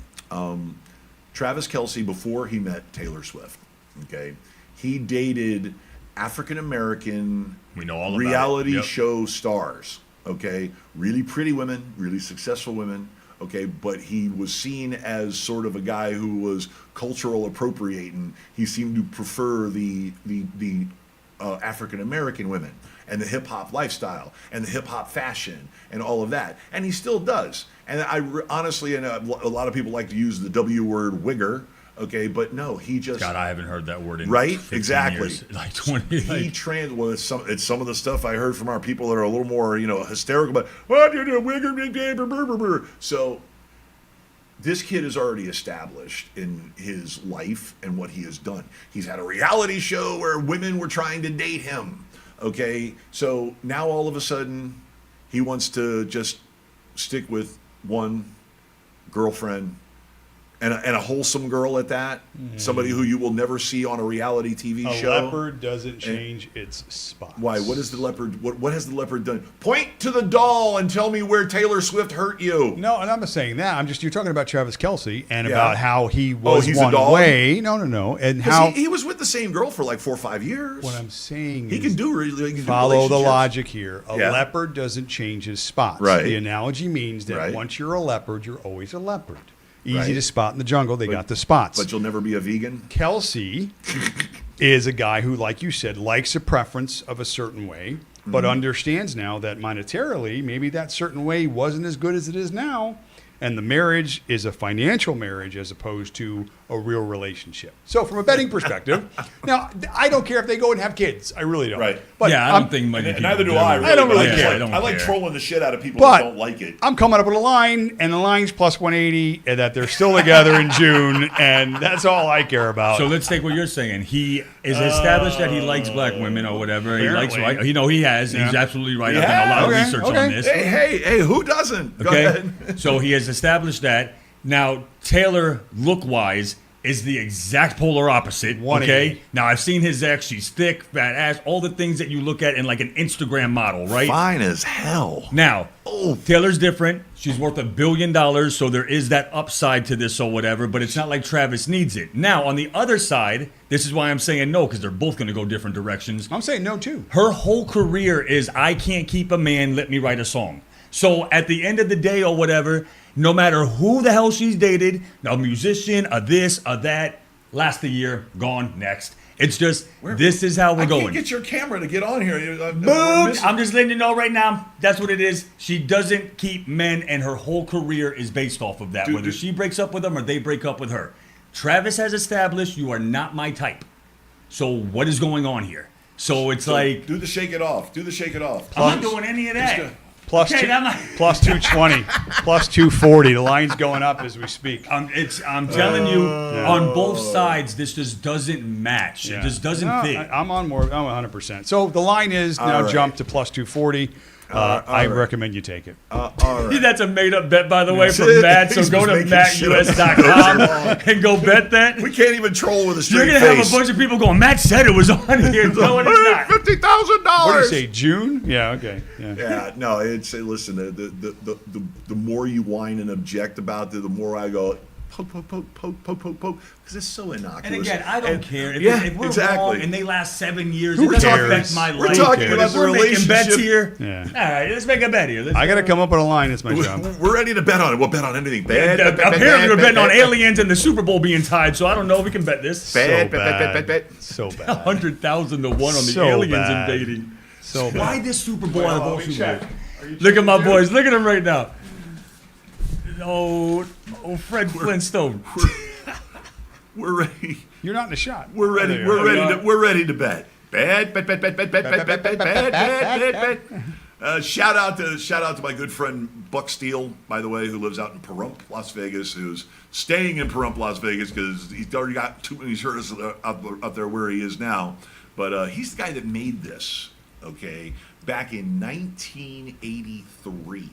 Travis Kelce, before he met Taylor Swift, okay, he dated African American We know all about reality it. Yep. show stars, okay? Really pretty women, really successful women, okay? But he was seen as sort of a guy who was cultural appropriating. He seemed to prefer the African American women and the hip hop lifestyle and the hip hop fashion and all of that, and he still does. And honestly, and a lot of people like to use the W word, wigger. Okay, but no, he just God, I haven't heard that word in right 15 exactly years. Like 20. He well, it's some of the stuff I heard from our people that are a little more hysterical. But what you do, wigger? So this kid is already established in his life and what he has done. He's had a reality show where women were trying to date him. Okay, so now all of a sudden he wants to just stick with one girlfriend. And a wholesome girl at that, somebody who you will never see on a reality TV A show. leopard doesn't change its spots. Why? What is the leopard? What has the leopard done? Point to the doll and tell me where Taylor Swift hurt you. No, and I'm not saying that. You're talking about Travis Kelce and Yeah. about how he was he's a one dog? way. No. And 'Cause how he was with the same girl for like 4 or 5 years. what I'm saying he is can do really he can do follow the relationships. logic here. A Yeah. leopard doesn't change his spots. Right. The analogy means that Right. once you're a leopard, you're always a leopard. Easy Right. to spot in the jungle. They got the spots. But you'll never be a vegan. Kelsey is a guy who, like you said, likes a preference of a certain way, but understands now that monetarily, maybe that certain way wasn't as good as it is now. And the marriage is a financial marriage as opposed to a real relationship. So, from a betting perspective, now I don't care if they go and have kids. I really don't. Right. But yeah, I I'm- don't think many people Neither do I. Really, I don't but really just care. like- I don't I like care. trolling the shit out of people But that don't like it. I'm coming up with a line, and the line's plus 180, and that they're still together in June, and that's all I care about. So let's take what you're saying. He is established that he likes black women or whatever. He likes Apparently. white. He has. Yeah. He's absolutely right. He I've done a lot has? of research Okay. on this. Hey, who doesn't? Go Okay. ahead. So he has established that. Now, Taylor, look-wise, is the exact polar opposite. 180. Okay. Now, I've seen his ex. She's thick, fat ass, all the things that you look at in like an Instagram model, right? Fine as hell. Now, Oh. Taylor's different. She's worth $1 billion, so there is that upside to this or whatever, but it's not like Travis needs it. Now, on the other side, this is why I'm saying no, because they're both going to go different directions. I'm saying no, too. Her whole career is, I can't keep a man, let me write a song. So at the end of the day or whatever, no matter who the hell she's dated, a musician, a this, a that, last a year, gone, next. It's just, this is how we're I going. can't get your camera to get on here. We're Boom! missing- I'm just letting you know right now. That's what it is. She doesn't keep men, and her whole career is based off of that. Whether she breaks up with them or they break up with her. Travis has established you are not my type. So what is going on here? So it's like do the shake it off. Do the shake it off. I'm not doing any of Just that. plus Okay, two, that might- plus 220, plus 240. The line's going up as we speak. I'm telling you, on both sides, this just doesn't match. It just doesn't fit. I'm on more. I'm 100%. So the line is now right. jumped to plus 240. I recommend you take it. All right. That's a made-up bet, by the way, He's from Matt. So just go to making shit up. mattus.com and go bet that. We can't even troll with a You're straight gonna face. have a bunch of people going, Matt said it was on here. No, it's not. $50,000. What did you say? June? Yeah. Okay. Yeah. Yeah, no, it's listen. The more you whine and object about it, the more I go poke, because it's so innocuous. And again, I don't care. If, yeah, if we're exactly. wrong and they last 7 years, Who it doesn't cares? affect my We're life. talking But about if the we're making bets relationship. here. Yeah. All right, let's make a bet here. I got to come up with a line. It's my job. We're ready to bet on it. We'll bet on anything. Bet, bet, bet, Apparently, we're bet, betting bet, on bet, aliens and the Super Bowl being tied, so I don't know if we can bet this. Bet, So bet, bet, bet, bet, bet. So bad. 100,000 to 1 on the So aliens bad. invading. So bad. Why this Super Bowl out of all Super Bowls? You Look at my checking, boys. Look at them right now. Oh, Fred Flintstone. We're ready. You're not in the shot. We're ready. There you We're go. ready. We're ready to bet. Bet, bet, bet, bet, bet, bet, bet, bet, bet, bet, bet, bet. Shout out to my good friend Buck Steele, by the way, who lives out in Pahrump, Las Vegas, who's staying in Pahrump, Las Vegas, because he's already got too many shirts out there where he is now. But he's the guy that made this. Okay, back in 1983.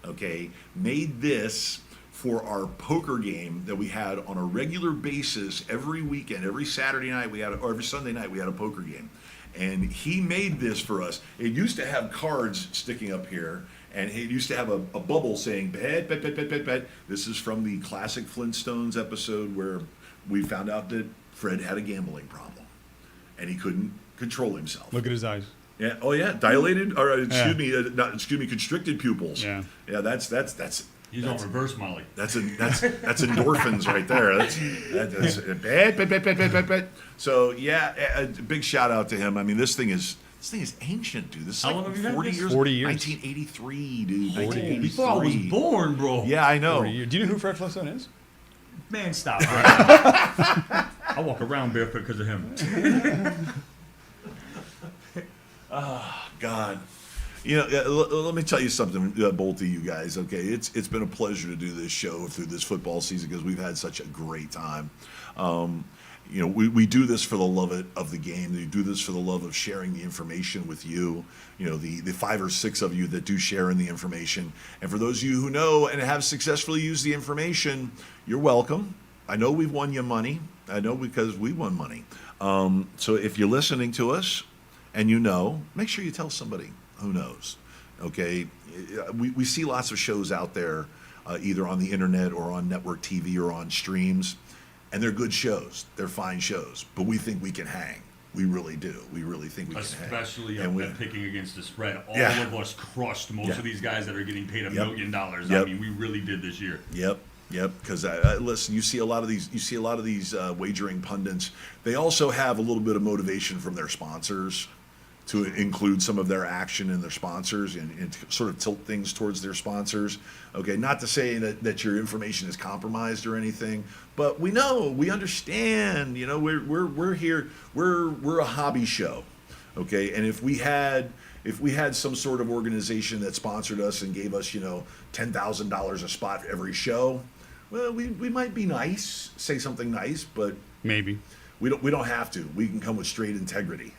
Okay, made this for our poker game that we had on a regular basis every weekend, every Saturday night or every Sunday night we had a poker game. And he made this for us. It used to have cards sticking up here, and it used to have a bubble saying, bet, bet, bet, bet, bet, bet. This is from the classic Flintstones episode where we found out that Fred had a gambling problem, and he couldn't control himself. Look at his eyes. Yeah. Oh yeah. Dilated, or Yeah. excuse me, constricted pupils. Yeah. Yeah. That's He's on reverse Molly. that's endorphins right there. That's bet. So yeah, a big shout out to him. I mean, this thing is ancient, dude. This is How like long have you had 40 this? years. 40 years. 1983, dude. 40 1983. Before I was born, bro. Yeah, I know. Do you know who Fred Flintstone is? Man, stop. I walk around barefoot because of him. God. You know, let me tell you something, both of you guys. Okay, it's been a pleasure to do this show through this football season because we've had such a great time. You know, we do this for the love of the game. We do this for the love of sharing the information with you. You know, the 5 or 6 of you that do share in the information, and for those of you who know and have successfully used the information, you're welcome. I know we've won you money. I know because we won money. So if you're listening to us and you know, make sure you tell somebody who knows. Okay, we see lots of shows out there, either on the internet or on network TV or on streams, and they're good shows. They're fine shows, but we think we can hang. We really do. We really think we can hang. Especially And at picking against the spread. All Yeah. of us crushed most Yeah. of these guys that are getting paid $1 Yep. million. I Yep. mean, we really did this year. Yep. Because listen, you see a lot of these wagering pundits. They also have a little bit of motivation from their sponsors to include some of their action in their sponsors and to sort of tilt things towards their sponsors. Okay, not to say that your information is compromised or anything, but we understand. You know, we're here. We're a hobby show. Okay, and if we had some sort of organization that sponsored us and gave us, $10,000 a spot for every show, well, we might be nice, say something nice, but Maybe. we don't have to. We can come with straight integrity.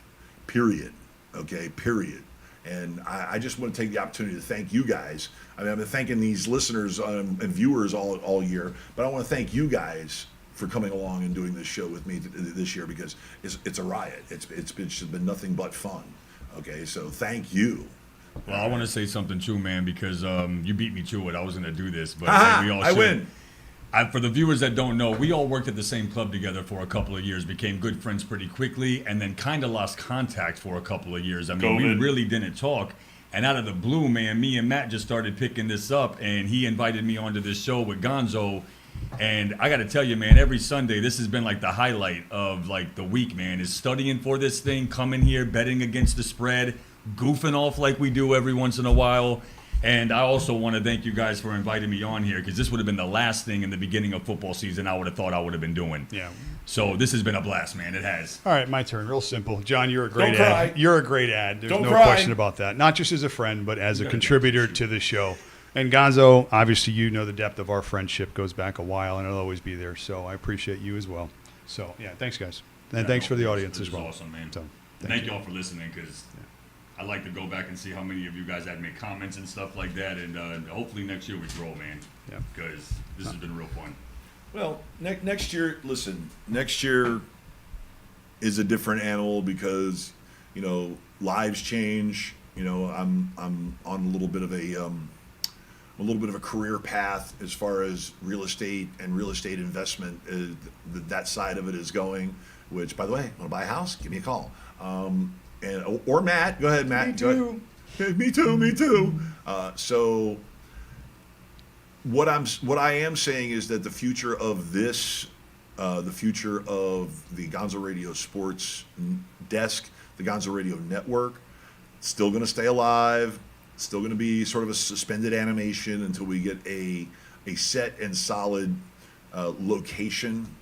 Period. Okay, period. And I just want to take the opportunity to thank you guys. I mean, I've been thanking these listeners and viewers all year, but I want to thank you guys for coming along and doing this show with me this year because it's a riot. It's been nothing but fun. Okay, so thank you. Well, I want to say something too, man, because you beat me to it. I was going to do this, but we all I should. win. For the viewers that don't know, we all worked at the same club together for a couple of years, became good friends pretty quickly, and then kind of lost contact for a couple of years. I mean, we COVID. really didn't talk. And out of the blue, man, me and Matt just started picking this up, and he invited me onto this show with Gonzo. And I got to tell you, man, every Sunday, this has been like the highlight of like the week, man, is studying for this thing, coming here, betting against the spread, goofing off like we do every once in a while. And I also want to thank you guys for inviting me on here, because this would have been the last thing in the beginning of football season I would have thought I would have been doing. Yeah. So this has been a blast, man. It has. All right, my turn. Real simple. John, you're a great Don't cry. ad. You're a great ad. There's Don't no cry. question about that. Not just as a friend, but as a contributor to the show. And Gonzo, obviously, you know the depth of our friendship goes back a while, and it'll always be there. So I appreciate you as well. So, yeah, thanks, guys. And thanks for the audience This as is well. awesome, man. So, Thank you all for listening, because I like to go back and see how many of you guys had made comments and stuff like that. And hopefully next year we grow, man. Yeah. Because this has been real fun. Well, next year, listen, next year is a different animal because, you know, lives change. You know, I'm on a little bit of a career path as far as real estate and real estate investment. That side of it is going. Which, by the way, want to buy a house? Give me a call. Or Matt. Go ahead, Matt. Me too. Me too. Me too. So what I am saying is that the future of this, the future of the Gonzo Radio Sports Desk, the Gonzo Radio Network, still going to stay alive. Still going to be sort of a suspended animation until we get a set and solid location.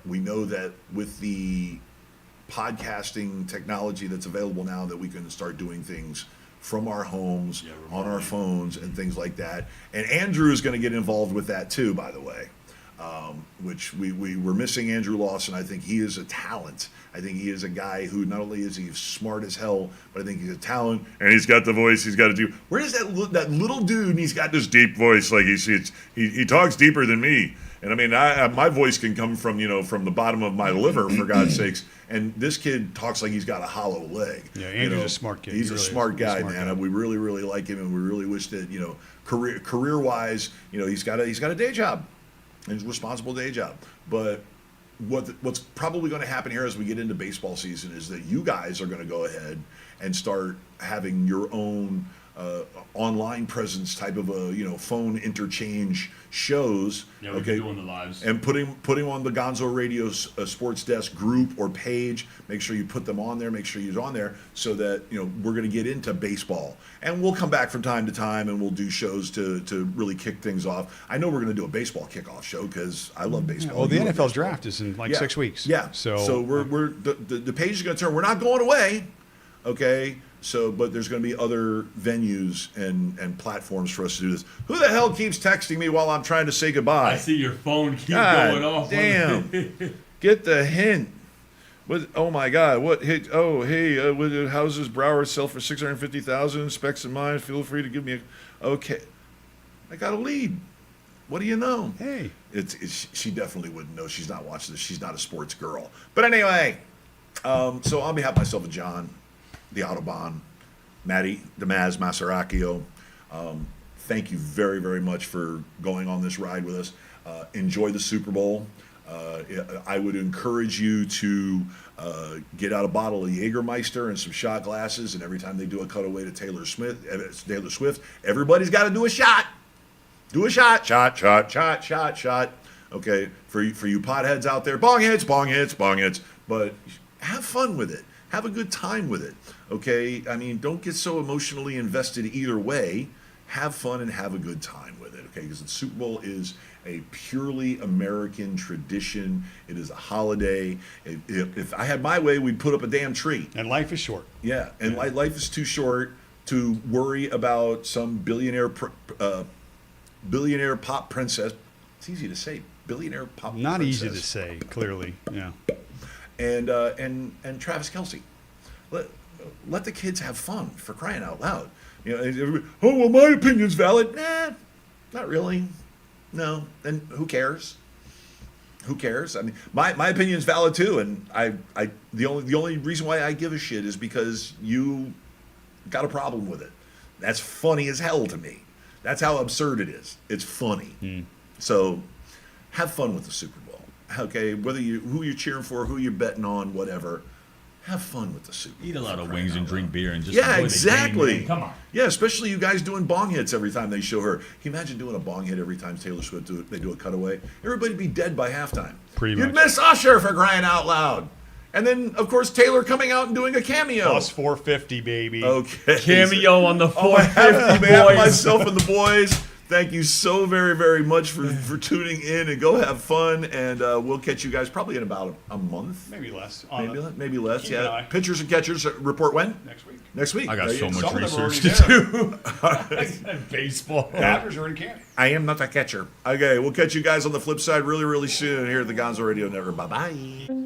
We know that with the podcasting technology that's available now, that we can start doing things from our homes, on our phones, and things like that. And Andrew is going to get involved with that too, by the way. Which we were missing Andrew Lawson. I think he is a talent. I think he is a guy who not only is he smart as hell, but I think he's a talent, and he's got the voice. He's got to do. Where is that little dude? And he's got this deep voice. Like he talks deeper than me. And I mean, my voice can come from the bottom of my liver, for God's sakes. And this kid talks like he's got a hollow leg. Yeah, Andrew's a smart kid. He's He a really smart is. guy, He's a smart man. guy. We really, really like him, and we really wish that career wise, he's got a day job, and he's a responsible day job. But what's probably going to happen here as we get into baseball season is that you guys are going to go ahead and start having your own online presence type of phone interchange shows. Yeah, we've been doing the lives. And putting on the Gonzo Radio Sports Desk group or page. Make sure you put them on there. Make sure you're on there so that we're going to get into baseball, and we'll come back from time to time and we'll do shows to really kick things off. I know we're going to do a baseball kickoff show because I love baseball. Well, the You love NFL baseball. draft is in like 6 weeks. Yeah. So we're the page is going to turn. We're not going away. Okay. So, but there's going to be other venues and platforms for us to do this. Who the hell keeps texting me while I'm trying to say goodbye? I see your phone keep God going off. damn. Get the hint. What? Oh my God! What? Hey, houses Broward sell for $650,000. Specs in mind. Feel free to give me a. Okay, I got a lead. What do you know? Hey. She definitely wouldn't know. She's not watching this. She's not a sports girl. But anyway, so on behalf of myself and John, the Autobahn, Matty, Damaz, Masaracchio, thank you very, very much for going on this ride with us. Enjoy the Super Bowl. I would encourage you to get out a bottle of Jägermeister and some shot glasses, and every time they do a cutaway to Taylor Swift, everybody's got to do a shot. Do a shot. Shot. Okay, for you potheads out there, bong hits. But have fun with it. Have a good time with it. Okay, I mean, don't get so emotionally invested either way. Have fun and have a good time with it. Okay, because the Super Bowl is a purely American tradition. It is a holiday. If I had my way, we'd put up a damn tree. And life is short. Yeah, and life is too short to worry about some billionaire pop princess. It's easy to say, billionaire pop. Not princess. easy to say, clearly. Yeah. And Travis Kelce. Let the kids have fun, for crying out loud. Everybody, oh well, my opinion's valid. Nah, not really. No, and who cares? Who cares? I mean, my opinion's valid too, and the only reason why I give a shit is because you got a problem with it. That's funny as hell to me. That's how absurd it is. It's funny. So have fun with the Super Bowl. Okay, who you're cheering for, who you're betting on, whatever. Have fun with the Super Bowl. Eat a lot of wings and drink beer and just yeah, enjoy exactly. The game, man. Come on. Yeah, especially you guys doing bong hits every time they show her. Can you imagine doing a bong hit every time Taylor Swift they do a cutaway? Everybody'd be dead by halftime. Pretty You'd much. miss Usher, for crying out loud. And then, of course, Taylor coming out and doing a cameo. Plus 450, baby. Okay. Cameo on the On behalf 450 of boys. myself and the boys, thank you so very, very much for tuning in, and go have fun. And we'll catch you guys probably in about a month. Maybe less. Maybe less. keep an Yeah. eye. Pitchers and catchers report when? Next week. Next week. I got There so you- much Some of them are research already to do. Baseball. Dodgers are in camp. I am not a catcher. Okay, we'll catch you guys on the flip side really, really soon here at the Gonzo Radio Network. Bye bye.